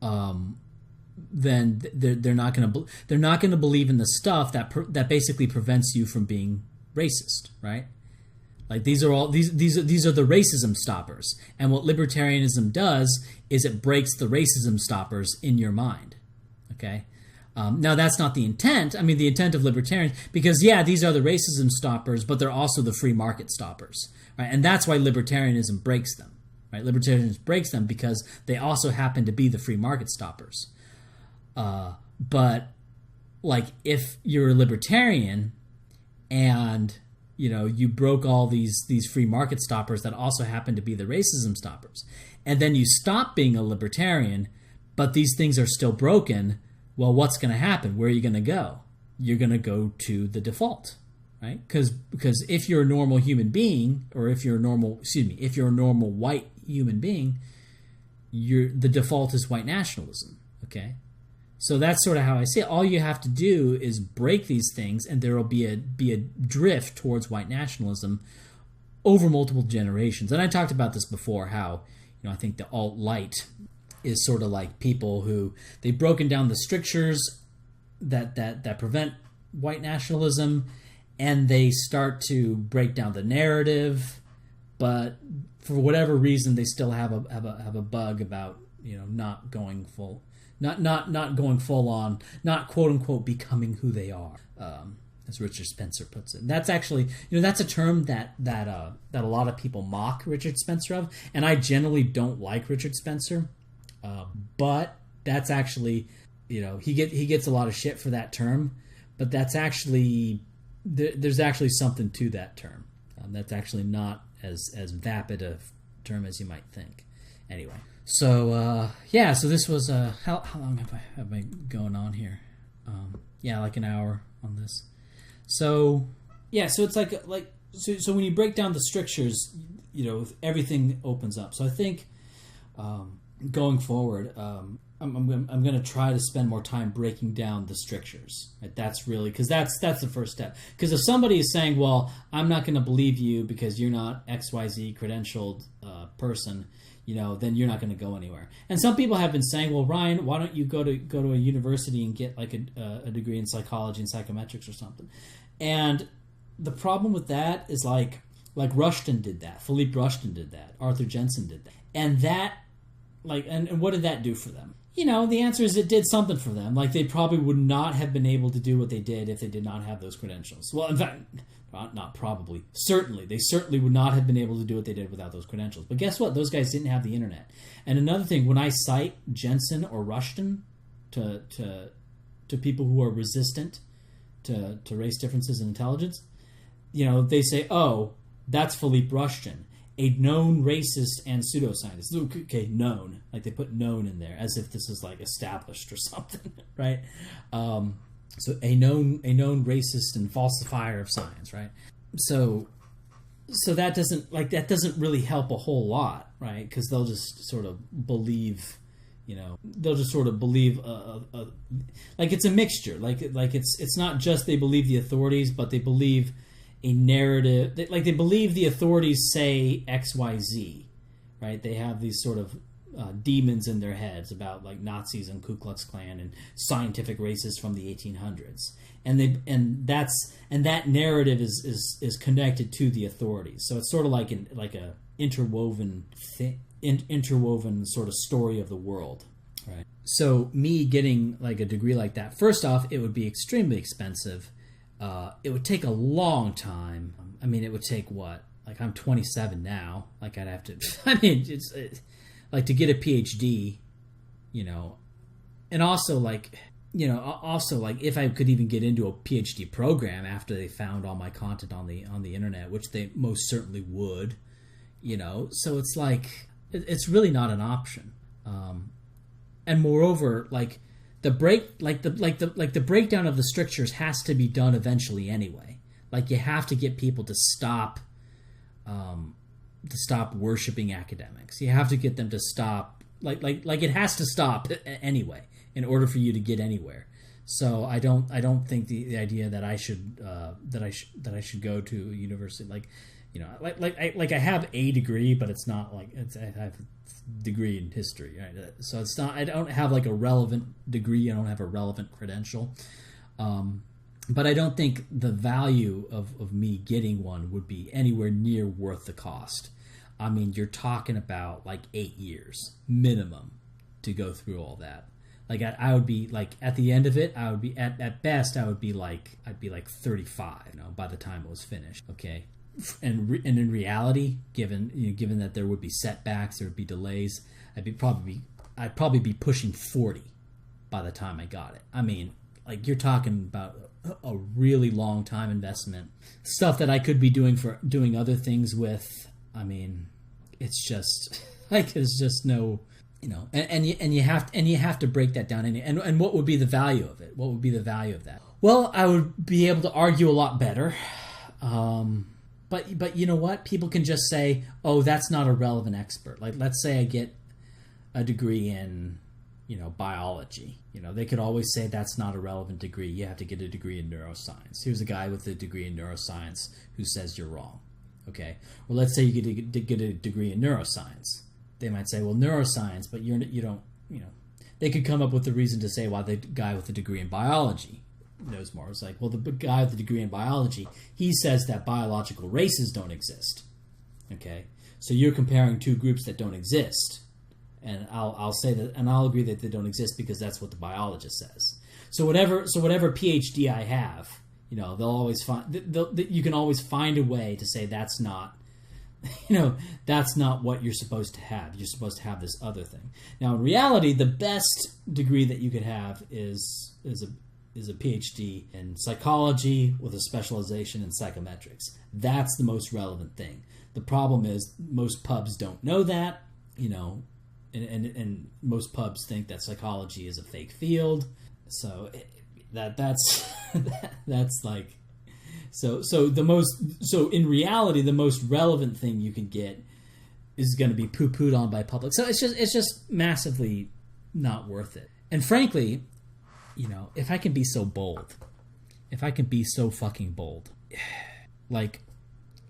A: Then they're not going to believe in the stuff that basically prevents you from being racist, right? Like, these are the racism stoppers, and what libertarianism does is it breaks the racism stoppers in your mind. Okay, now that's not the intent. I mean, the intent of libertarians, because these are the racism stoppers, but they're also the free market stoppers, right? And that's why libertarianism breaks them, right? Libertarianism breaks them because they also happen to be the free market stoppers. But like, if you're a libertarian and you broke all these free market stoppers that also happen to be the racism stoppers, and then you stop being a libertarian, but these things are still broken, well, what's going to happen? Where are you going to go? You're going to go to the default, right? Because if you're a normal human being, or if you're a normal white human being, the default is white nationalism, okay? So that's sort of how I see it. All you have to do is break these things, and there will be a drift towards white nationalism over multiple generations. And I talked about this before, how I think the alt-light is sort of like people who they've broken down the strictures that prevent white nationalism, and they start to break down the narrative, but for whatever reason they still have a bug about not going full. Not going full on, not quote unquote becoming who they are, as Richard Spencer puts it. And that's actually, that's a term that a lot of people mock Richard Spencer of, and I generally don't like Richard Spencer, but that's actually, he gets a lot of shit for that term, but that's actually there's actually something to that term. That's actually not as vapid a term as you might think. Anyway. So so this was how long have I going on here? Like an hour on this. So so it's like so when you break down the strictures, everything opens up. So I think going forward, I'm going to try to spend more time breaking down the strictures. Right? That's really, because that's the first step. Because if somebody is saying, well, I'm not going to believe you because you're not XYZ credentialed person, then you're not going to go anywhere. And some people have been saying, well, Ryan, why don't you go to a university and get like a degree in psychology and psychometrics or something? And the problem with that is like Rushton did that, Philippe Rushton did that, Arthur Jensen did that, and that and what did that do for them? The answer is it did something for them. Like, they probably would not have been able to do what they did if they did not have those credentials. Well, in fact, not probably. Certainly. They certainly would not have been able to do what they did without those credentials. But guess what? Those guys didn't have the internet. And another thing, when I cite Jensen or Rushton to people who are resistant to race differences in intelligence, they say, oh, that's Philippe Rushton, a known racist and pseudoscientist. Okay, known. Like they put known in there as if this is like established or something, right? So a known racist and falsifier of science, right? So that doesn't really help a whole lot, right? Because they'll just sort of believe, they'll just sort of believe like it's a mixture. Like it's not just they believe the authorities, but they believe a narrative. They believe the authorities say XYZ, right? They have these sort of demons in their heads about like Nazis and Ku Klux Klan and scientific racists from the 1800s, and that narrative is connected to the authorities. So it's sort of like a interwoven sort of story of the world, right? So me getting like a degree like that, first off, it would be extremely expensive. It would take a long time. I mean, it would take what? Like I'm 27 now. Like I'd have to. I mean, it's like to get a PhD, and also like if I could even get into a PhD program after they found all my content on the internet, which they most certainly would, So it's like it's really not an option. And moreover, like the breakdown of the strictures has to be done eventually anyway. Like you have to get people to stop worshiping academics. You have to get them to stop like it has to stop anyway in order for you to get anywhere. So I don't think the idea that I should go to a university like I have a degree, but it's not like I have a degree in history, right? So it's not, I don't have like a relevant degree. I don't have a relevant credential. But I don't think the value of me getting one would be anywhere near worth the cost. I mean, you're talking about like 8 years minimum to go through all that. Like I would be like at the end of it, I would be at best I'd be like 35, by the time it was finished. Okay, and in reality, given that there would be setbacks, there would be delays, I'd probably be pushing 40 by the time I got it. I mean, like you're talking about a really long time investment, stuff that I could be doing other things with. I mean, it's just like there's just no, and you have to break that down. And what would be the value of it? What would be the value of that? Well, I would be able to argue a lot better. But you know what? People can just say, oh, that's not a relevant expert. Like, let's say I get a degree in, biology. They could always say that's not a relevant degree. You have to get a degree in neuroscience. Here's a guy with a degree in neuroscience who says you're wrong. Okay. Well, let's say you get a degree in neuroscience. They might say, well, neuroscience, but you don't. They could come up with a reason to say why the guy with a degree in biology knows more. It's like, well, the guy with the degree in biology, he says that biological races don't exist. Okay, so you're comparing two groups that don't exist, and I'll say that, and I'll agree that they don't exist because that's what the biologist says. So whatever PhD I have, they'll always find you can always find a way to say that's not. That's not what you're supposed to have. You're supposed to have this other thing. Now, in reality, the best degree that you could have is a PhD in psychology with a specialization in psychometrics. That's the most relevant thing. The problem is most pubs don't know that, and most pubs think that psychology is a fake field. So that's like. So in reality, the most relevant thing you can get is going to be poo-pooed on by public. So it's just massively not worth it. And frankly, if I can be so bold, if I can be so fucking bold, like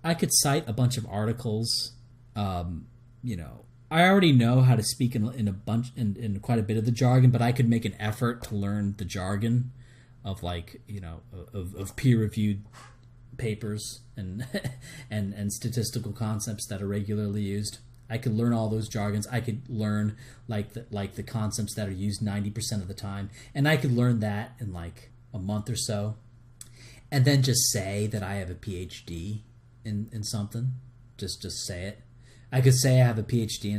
A: I could cite a bunch of articles. I already know how to speak in quite a bit of the jargon, but I could make an effort to learn the jargon of of peer-reviewed papers and and statistical concepts that are regularly used. I could learn all those jargons. I could learn like the concepts that are used 90% of the time, and I could learn that in like a month or so, and then just say that I have a PhD in something. Just say it. I could say I have a PhD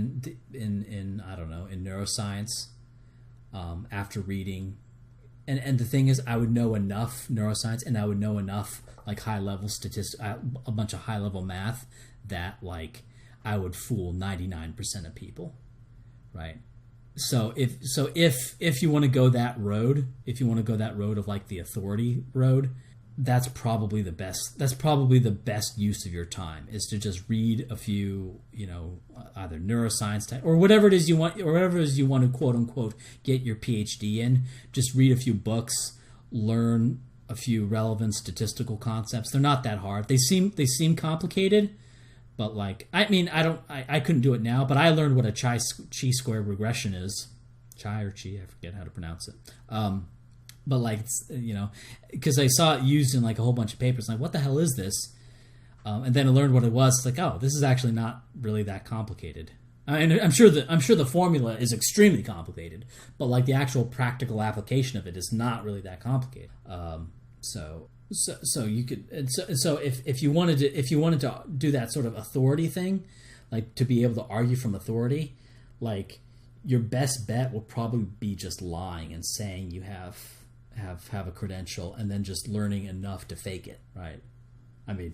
A: in I don't know, in neuroscience, after reading and the thing is, I would know enough neuroscience and I would know enough like high level statistics, a bunch of high level math that like I would fool 99% of people, right? So if you want to go that road, if you want to go that road of like the authority road, that's probably the best. That's probably the best use of your time, is to just read a few, either neuroscience type or whatever it is you want, or whatever it is you want to quote unquote get your PhD in. Just read a few books, learn a few relevant statistical concepts. They're not that hard. They seem complicated, but like I couldn't do it now. But I learned what a chi-square regression is. Chi or chi, I forget how to pronounce it. But like, it's, because I saw it used in like a whole bunch of papers. Like, what the hell is this? And then I learned what it was. It's like, oh, this is actually not really that complicated. And I'm sure the formula is extremely complicated, but like the actual practical application of it is not really that complicated. So you could, and so if you wanted to do that sort of authority thing, like to be able to argue from authority, like your best bet will probably be just lying and saying you have a credential and then just learning enough to fake it, right? I mean,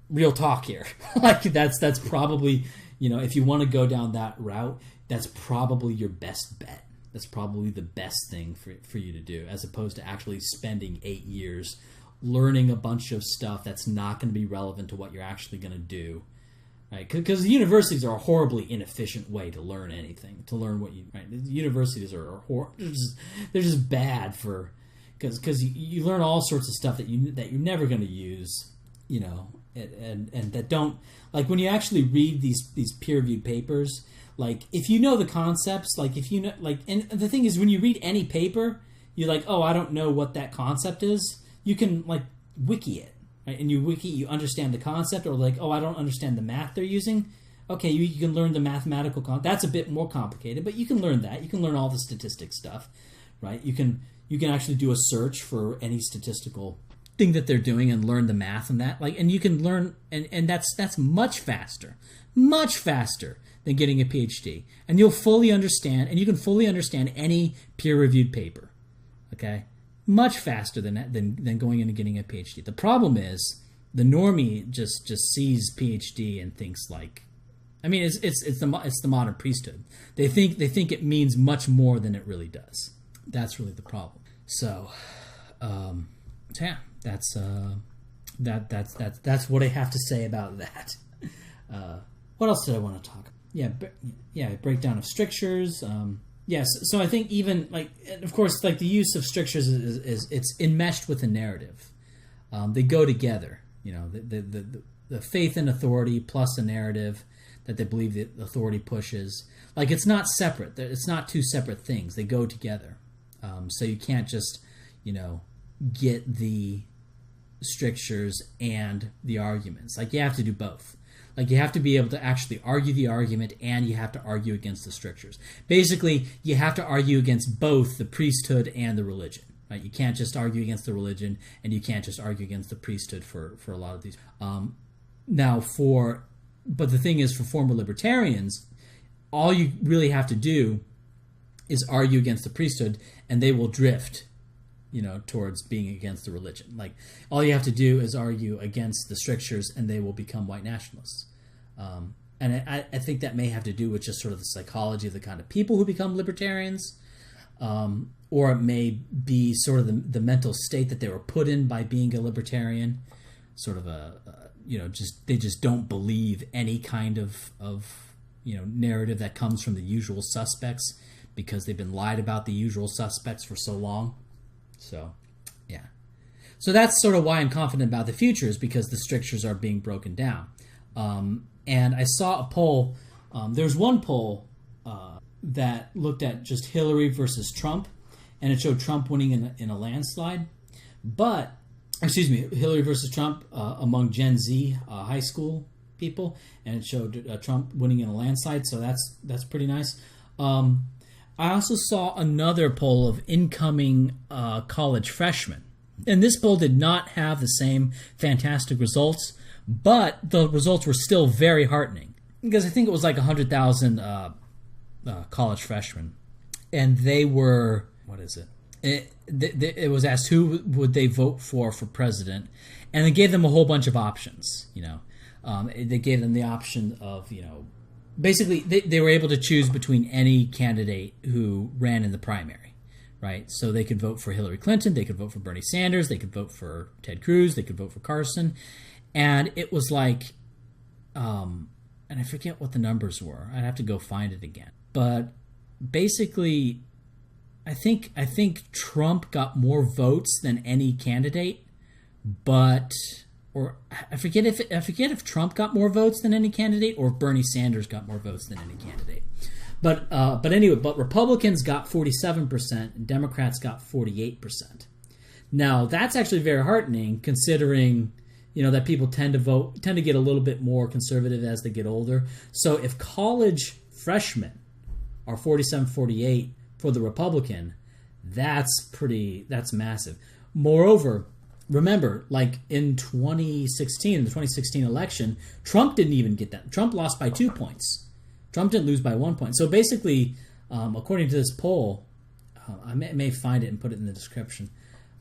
A: real talk here. Like that's probably, if you want to go down that route, that's probably your best bet. That's probably the best thing for you to do, as opposed to actually spending 8 years learning a bunch of stuff that's not going to be relevant to what you're actually going to do. Right, because universities are a horribly inefficient way to learn anything. To learn what universities are they're just bad for, because you learn all sorts of stuff that you're never going to use, and that don't, like when you actually read these peer reviewed papers, like if you know the concepts, like if you know, like, and the thing is when you read any paper, you're like, oh, I don't know what that concept is. You can like wiki it. And you understand the concept, or like, oh, I don't understand the math they're using. Okay, you can learn the mathematical that's a bit more complicated, but you can learn that. You can learn all the statistics stuff, right? You can actually do a search for any statistical thing that they're doing and learn the math and that. Like, and you can learn, and that's much faster than getting a PhD. And you'll fully understand, and you can fully understand any peer-reviewed paper. Okay. Much faster than going in and getting a PhD. The problem is the normie just sees PhD and thinks like, I mean, it's the modern priesthood. They think it means much more than it really does. That's really the problem. So, yeah, that's what I have to say about that. What else did I want to talk about? Yeah, breakdown of strictures. Yes, so I think even like, of course, like the use of strictures is it's enmeshed with the narrative. They go together. The faith in authority plus the narrative that they believe the authority pushes. Like, it's not separate. It's not two separate things. They go together. So you can't just get the strictures and the arguments. Like, you have to do both. Like, you have to be able to actually argue the argument, and you have to argue against the strictures. Basically, you have to argue against both the priesthood and the religion. Right? You can't just argue against the religion, and you can't just argue against the priesthood for a lot of these. But the thing is, for former libertarians, all you really have to do is argue against the priesthood, and they will drift, towards being against the religion. Like, all you have to do is argue against the strictures, and they will become white nationalists. And I think that may have to do with just sort of the psychology of the kind of people who become libertarians, or it may be sort of the mental state that they were put in by being a libertarian, sort of they just don't believe any kind of narrative that comes from the usual suspects, because they've been lied about the usual suspects for so long. So, yeah. So that's sort of why I'm confident about the future, is because the strictures are being broken down. And I saw a poll. There's one poll that looked at just Hillary versus Trump, and it showed Trump winning in a landslide. But, Hillary versus Trump among Gen Z high school people, and it showed Trump winning in a landslide. So that's pretty nice. I also saw another poll of incoming college freshmen. And this poll did not have the same fantastic results, but the results were still very heartening. Because I think it was like 100,000 college freshmen. And they were, It was asked who would they vote for president, and they gave them a whole bunch of options. They gave them the option of basically they were able to choose between any candidate who ran in the primary, right? So they could vote for Hillary Clinton, they could vote for Bernie Sanders, they could vote for Ted Cruz, they could vote for Carson, and it was like, and I forget what the numbers were. I'd have to go find it again, but basically, I think Trump got more votes than any candidate, but I forget if Trump got more votes than any candidate or if Bernie Sanders got more votes than any candidate. But anyway, Republicans got 47% and Democrats got 48%. Now that's actually very heartening, considering that people tend to get a little bit more conservative as they get older. So if college freshmen are 47-48 for the Republican, that's massive. Moreover, remember, like in the 2016 election, Trump didn't even get that. Trump lost by 2 points. Trump didn't lose by 1 point. So basically, according to this poll, I may find it and put it in the description,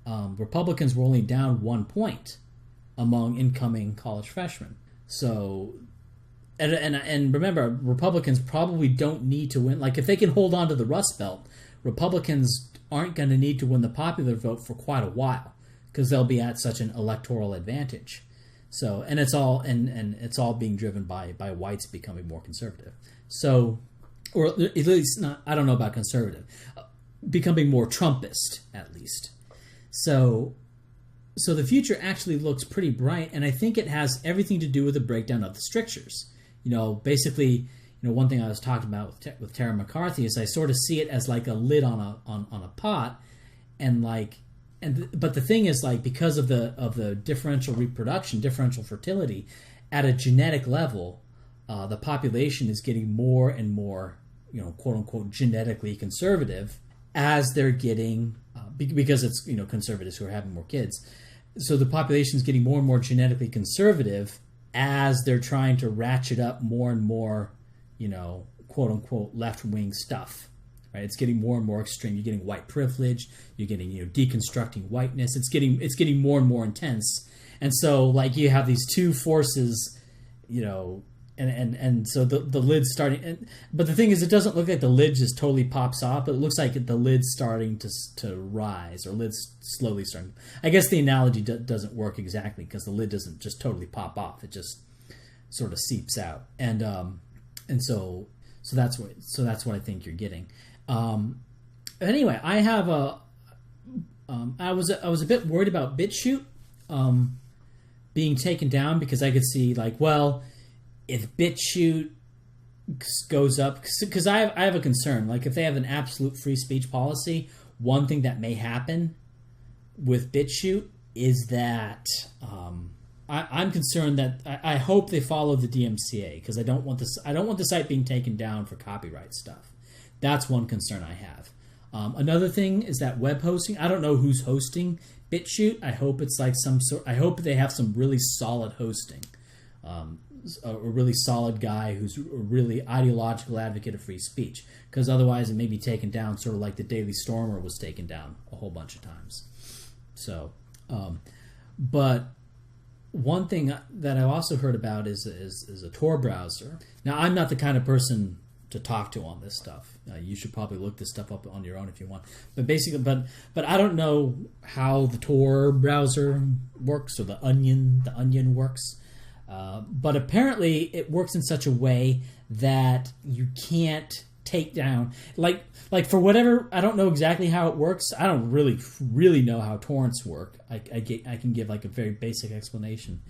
A: Republicans were only down 1 point among incoming college freshmen. So, and remember, Republicans probably don't need to win. Like, if they can hold on to the Rust Belt, Republicans aren't going to need to win the popular vote for quite a while because they'll be at such an electoral advantage. So, and it's all being driven by whites becoming more conservative. So, or at least not. I don't know about conservative, becoming more Trumpist at least. So the future actually looks pretty bright, and I think it has everything to do with the breakdown of the strictures. Basically, one thing I was talking about with Tara McCarthy is I sort of see it as like a lid on a pot, but the thing is, like, because of the differential reproduction, differential fertility, at a genetic level, the population is getting more and more, quote unquote, genetically conservative as they're getting because it's conservatives who are having more kids. So the population is getting more and more genetically conservative as they're trying to ratchet up more and more, quote unquote, left wing stuff. Right? It's getting more and more extreme. You're getting white privilege. You're getting deconstructing whiteness. It's getting more and more intense. And so, like, you have these two forces, and so the lid's starting. But the thing is, it doesn't look like the lid just totally pops off. But it looks like the lid's starting to rise, or lid's slowly starting. I guess the analogy doesn't work exactly because the lid doesn't just totally pop off. It just sort of seeps out, and so that's what I think you're getting. Anyway, I have I was a bit worried about BitChute being taken down because I could see, like, well, if BitChute goes up, because I have a concern, like, if they have an absolute free speech policy, one thing that may happen with BitChute is that I'm concerned that I hope they follow the DMCA, because I don't want the site being taken down for copyright stuff. That's one concern I have. Another thing is that web hosting. I don't know who's hosting BitChute. I hope it's like I hope they have some really solid hosting. A really solid guy who's a really ideological advocate of free speech. Because otherwise it may be taken down, sort of like the Daily Stormer was taken down a whole bunch of times. So, but one thing that I also heard about is a Tor browser. Now, I'm not the kind of person to talk to on this stuff. You should probably look this stuff up on your own if you want. But basically, but I don't know how the Tor browser works or the Onion works. But apparently, it works in such a way that you can't take down, like for whatever, I don't know exactly how it works. I don't really know how torrents work. I can give like a very basic explanation.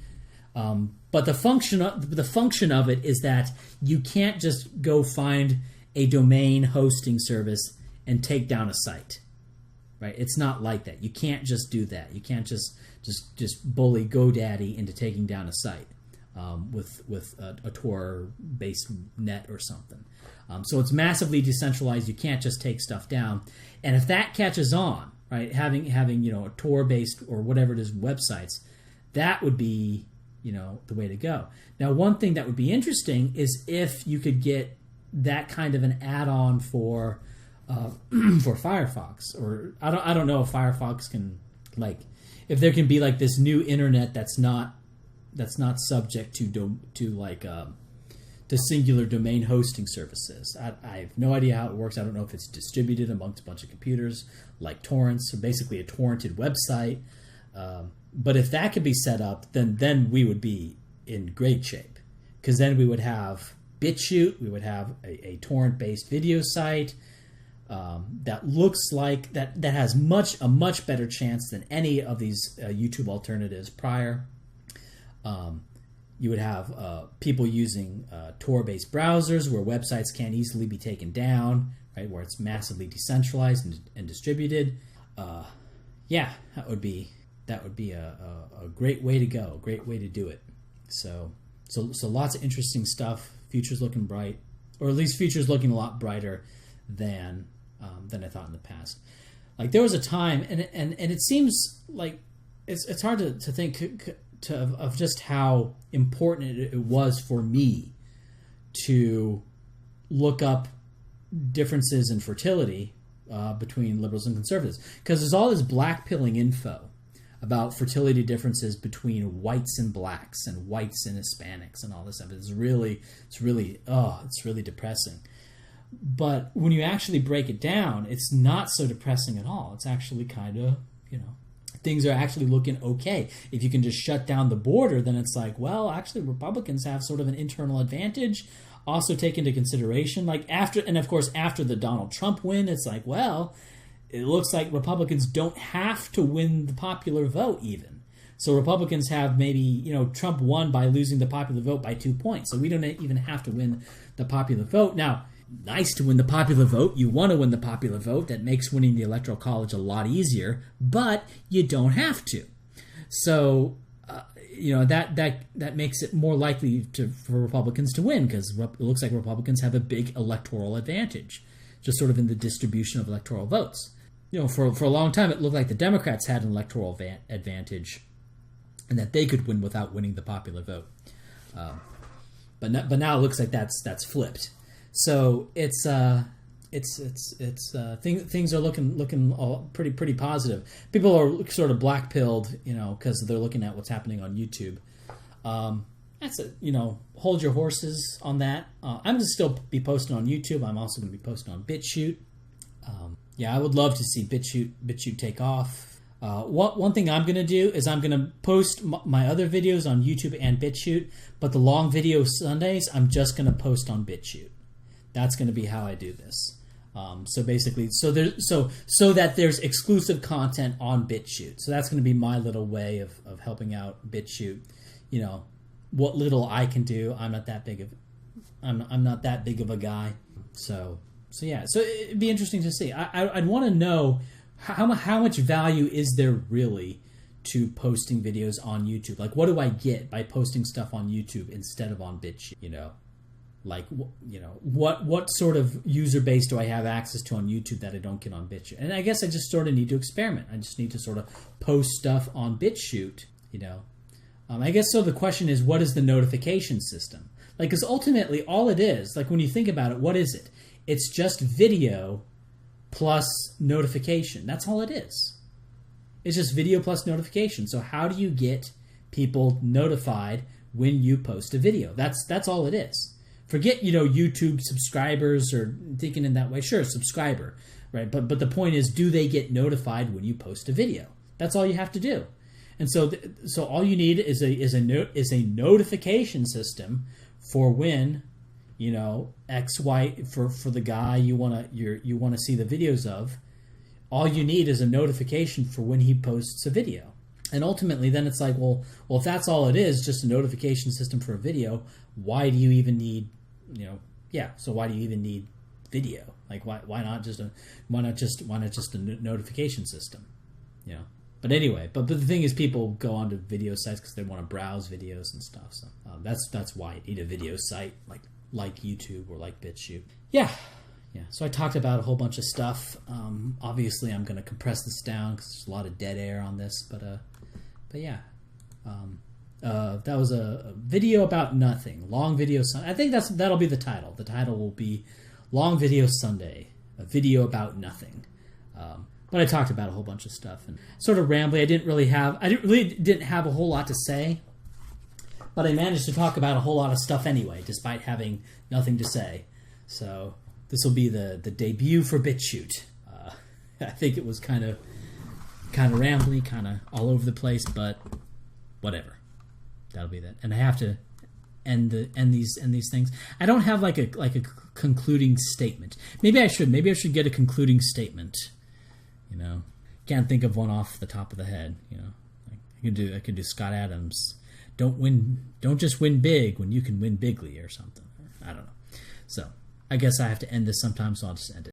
A: But the function of it is that you can't just go find a domain hosting service and take down a site, right? It's not like that. You can't just do that. You can't just bully GoDaddy into taking down a site with a Tor-based net or something. So it's massively decentralized. You can't just take stuff down. And if that catches on, right, having a Tor-based or whatever it is websites, that would be the way to go. Now, one thing that would be interesting is if you could get that kind of an add-on for for Firefox, or I don't know if Firefox can, like, if there can be like this new internet that's not subject to singular domain hosting services. I have no idea how it works. I don't know if it's distributed amongst a bunch of computers like torrents, or basically a torrented website. But if that could be set up, then we would be in great shape, because then we would have BitChute, we would have a torrent-based video site that looks like that has a much better chance than any of these YouTube alternatives prior. You would have people using Tor-based browsers where websites can't easily be taken down, right? Where it's massively decentralized and distributed. Yeah, that would be a great way to go, a great way to do it. So lots of interesting stuff. Future's looking bright, or at least future's looking a lot brighter than I thought in the past. Like, there was a time, and it seems like it's hard to think of just how important it was for me to look up differences in fertility between liberals and conservatives, because there's all this black-pilling info about fertility differences between whites and blacks and whites and Hispanics and all this stuff. It's really depressing. But when you actually break it down, it's not so depressing at all. It's actually kind of, things are actually looking okay. If you can just shut down the border, then it's like, well, actually Republicans have sort of an internal advantage. Also take into consideration, like after the Donald Trump win, it's like, well, it looks like Republicans don't have to win the popular vote even. So Republicans have maybe, Trump won by losing the popular vote by 2 points. So we don't even have to win the popular vote. Now, nice to win the popular vote. You want to win the popular vote. That makes winning the Electoral College a lot easier, but you don't have to. So, that makes it more likely for Republicans to win, because it looks like Republicans have a big electoral advantage, just sort of in the distribution of electoral votes. For a long time, it looked like the Democrats had an electoral advantage, and that they could win without winning the popular vote. But now it looks like that's flipped. So things are looking all pretty positive. People are sort of black-pilled, because they're looking at what's happening on YouTube. That's it. Hold your horses on that. I'm going to still be posting on YouTube. I'm also going to be posting on BitChute. I would love to see BitChute take off. One thing I'm going to do is I'm going to post my other videos on YouTube and BitChute, but the long video Sundays I'm just going to post on BitChute. That's going to be how I do this. So basically, so that there's exclusive content on BitChute. So that's going to be my little way of helping out BitChute. What little I can do. I'm not that big of a guy. So yeah. So it'd be interesting to see. I'd want to know how much value is there really to posting videos on YouTube. Like, what do I get by posting stuff on YouTube instead of on BitChute? Like, what sort of user base do I have access to on YouTube that I don't get on BitChute? And I guess I just sort of need to experiment. I just need to sort of post stuff on BitChute, I guess so. The question is, what is the notification system? Like, because ultimately all it is, like when you think about it, what is it? It's just video plus notification. That's all it is. It's just video plus notification. So how do you get people notified when you post a video? That's all it is. Forget, YouTube subscribers, or thinking in that way. Sure, subscriber, right? But the point is, do they get notified when you post a video? That's all you have to do. And so all you need is a notification system for when, X, Y, for the guy you want to see the videos of. All you need is a notification for when he posts a video. And ultimately, then it's like, well, if that's all it is, just a notification system for a video, why do you even need, so why do you even need video? Like, why not just a notification system? But anyway, but the thing is, people go onto video sites because they want to browse videos and stuff. So that's why you need a video site like YouTube or like BitChute. Yeah. So I talked about a whole bunch of stuff. Obviously, I'm going to compress this down because there's a lot of dead air on this. But yeah, that was a video about nothing. Long Video Sunday. I think that'll be the title. The title will be Long Video Sunday. a video about nothing. But I talked about a whole bunch of stuff and sort of rambly. I didn't really have a whole lot to say, but I managed to talk about a whole lot of stuff anyway, despite having nothing to say. So this will be the debut for BitChute. I think it was kind of rambly, kind of all over the place, but whatever. That'll be that. And I have to end these things. I don't have like a concluding statement. Maybe I should get a concluding statement. You know, can't think of one off the top of the head. You know, I could do Scott Adams. Don't just win big when you can win bigly or something. I don't know. So I guess I have to end this sometime, so I'll just end it.